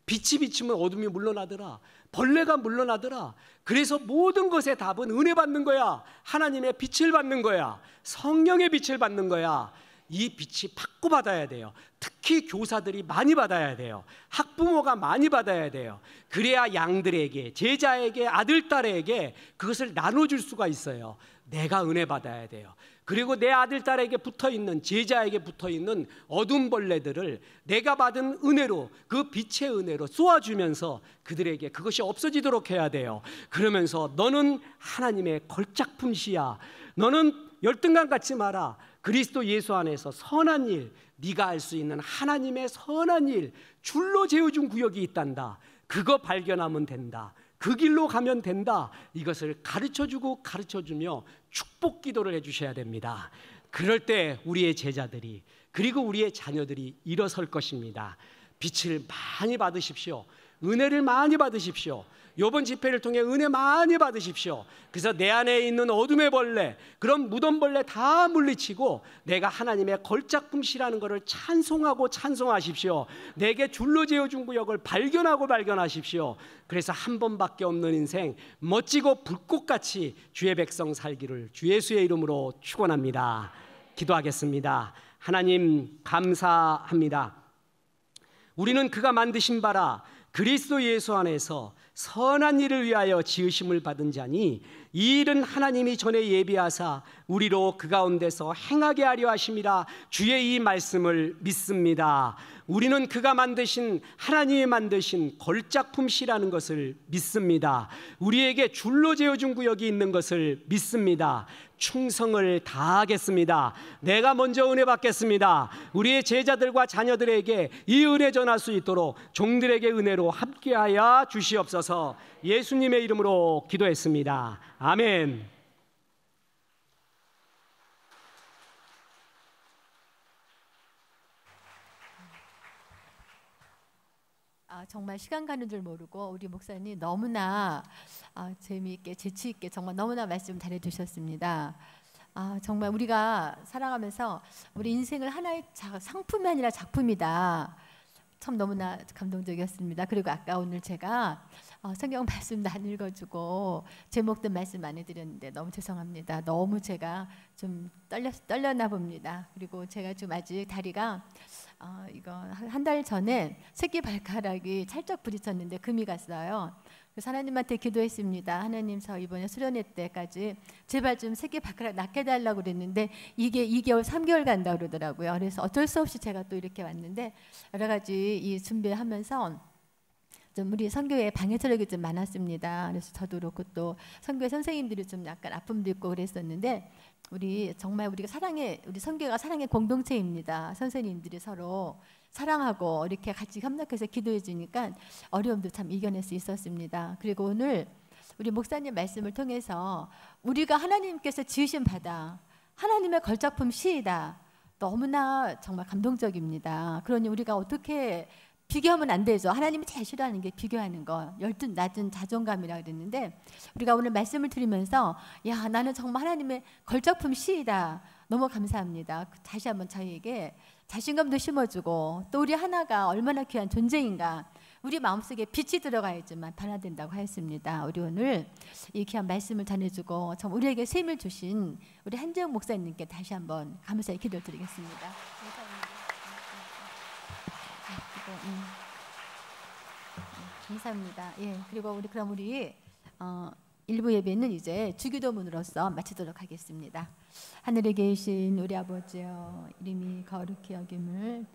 빛이 비치면 어둠이 물러나더라. 벌레가 물러나더라. 그래서 모든 것의 답은 은혜 받는 거야. 하나님의 빛을 받는 거야. 성령의 빛을 받는 거야. 이 빛이 받고 받아야 돼요. 특히 교사들이 많이 받아야 돼요. 학부모가 많이 받아야 돼요. 그래야 양들에게, 제자에게, 아들, 딸에게 그것을 나눠줄 수가 있어요. 내가 은혜 받아야 돼요. 그리고 내 아들, 딸에게 붙어있는, 제자에게 붙어있는 어둠 벌레들을 내가 받은 은혜로, 그 빛의 은혜로 쏘아주면서 그들에게 그것이 없어지도록 해야 돼요. 그러면서 너는 하나님의 걸작품시야. 너는 열등감 갖지 마라. 그리스도 예수 안에서 선한 일, 네가 알 수 있는 하나님의 선한 일, 줄로 재어준 구역이 있단다. 그거 발견하면 된다. 그 길로 가면 된다. 이것을 가르쳐주고 가르쳐주며 축복 기도를 해주셔야 됩니다. 그럴 때 우리의 제자들이 그리고 우리의 자녀들이 일어설 것입니다. 빛을 많이 받으십시오. 은혜를 많이 받으십시오. 이번 집회를 통해 은혜 많이 받으십시오. 그래서 내 안에 있는 어둠의 벌레, 그런 무덤벌레 다 물리치고 내가 하나님의 걸작품시라는 것을 찬송하고 찬송하십시오. 내게 줄로 재어준 구역을 발견하십시오. 그래서 한 번밖에 없는 인생 멋지고 불꽃같이 주의 백성 살기를 주 예수의 이름으로 축원합니다. 기도하겠습니다. 하나님 감사합니다. 우리는 그가 만드신 바라 그리스도 예수 안에서 선한 일을 위하여 지으심을 받은 자니 이 일은 하나님이 전에 예비하사 우리로 그 가운데서 행하게 하려 하심이라. 주의 이 말씀을 믿습니다. 우리는 그가 만드신 하나님이 만드신 걸작품시라는 것을 믿습니다. 우리에게 줄로 재어준 구역이 있는 것을 믿습니다. 충성을 다하겠습니다. 내가 먼저 은혜 받겠습니다. 우리의 제자들과 자녀들에게 이 은혜 전할 수 있도록 종들에게 은혜로 함께하여 주시옵소서. 예수님의 이름으로 기도했습니다. 아멘. 정말 시간 가는 줄 모르고 우리 목사님 너무나 재미있게 재치있게 정말 너무나 말씀 잘해주셨습니다. 정말 우리가 살아가면서 우리 인생을 하나의 상품이 아니라 작품이다. 참 너무나 감동적이었습니다. 그리고 아까 오늘 제가 성경 말씀도 안 읽어주고 제목된 말씀 안 해드렸는데 너무 죄송합니다. 너무 제가 좀 떨렸나 봅니다. 그리고 제가 좀 아직 다리가 이거 한 달 전에 새끼 발가락이 찰떡 부딪혔는데 금이 갔어요. 그래서 하나님한테 기도했습니다. 하나님, 저 이번에 수련회 때까지 제발 좀 새끼 발가락 낫게 해달라고 그랬는데 이게 2개월 3개월 간다고 그러더라고요. 그래서 어쩔 수 없이 제가 또 이렇게 왔는데 여러 가지 이 준비하면서 좀 우리 선교에 방해 체력이 좀 많았습니다. 그래서 저도 그렇고 또 선교회 선생님들이 좀 약간 아픔도 있고 그랬었는데 우리 정말 우리 선교가 사랑의 공동체입니다. 선생님들이 서로 사랑하고 이렇게 같이 협력해서 기도해 주니까 어려움도 참 이겨낼 수 있었습니다. 그리고 오늘 우리 목사님 말씀을 통해서 우리가 하나님께서 지으신 바다, 하나님의 걸작품 시이다. 너무나 정말 감동적입니다. 그러니 우리가 어떻게 비교하면 안 되죠. 하나님이 제일 싫어하는 게 비교하는 거, 낮은 자존감이라 그랬는데 우리가 오늘 말씀을 들으면서 야, 나는 정말 하나님의 걸작품 시이다. 너무 감사합니다. 다시 한번 저희에게 자신감도 심어주고 또 우리 하나가 얼마나 귀한 존재인가, 우리 마음속에 빛이 들어가야지만 변화된다고 하였습니다. 우리 오늘 이 귀한 말씀을 전해주고 참 우리에게 셈을 주신 우리 한재웅 목사님께 다시 한번 감사의 기도를 드리겠습니다. 감사합니다. 예, 그리고 그럼 우리 일부 예배는 이제 주기도문으로서 마치도록 하겠습니다. 하늘에 계신 우리 아버지여, 이름이 거룩히 여김을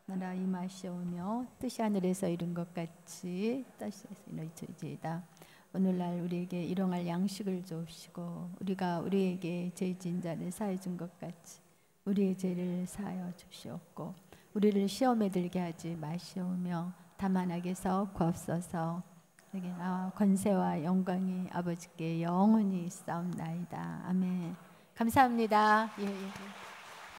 나라 임하시오며 뜻이 하늘에서 이룬 것 같이 땅에서 이루어지이다. 오늘날 우리에게 일용할 양식을 주옵시고 우리가 우리에게 죄 지은 자를 사해 준 것 같이 우리의 죄를 사하여 주시옵고 우리를 시험에 들게 하지 마시오며 다만 악에서 구하옵소서. 여기 나와 권세와 영광이 아버지께 영원히 있사옵나이다. 아멘. 감사합니다. 예.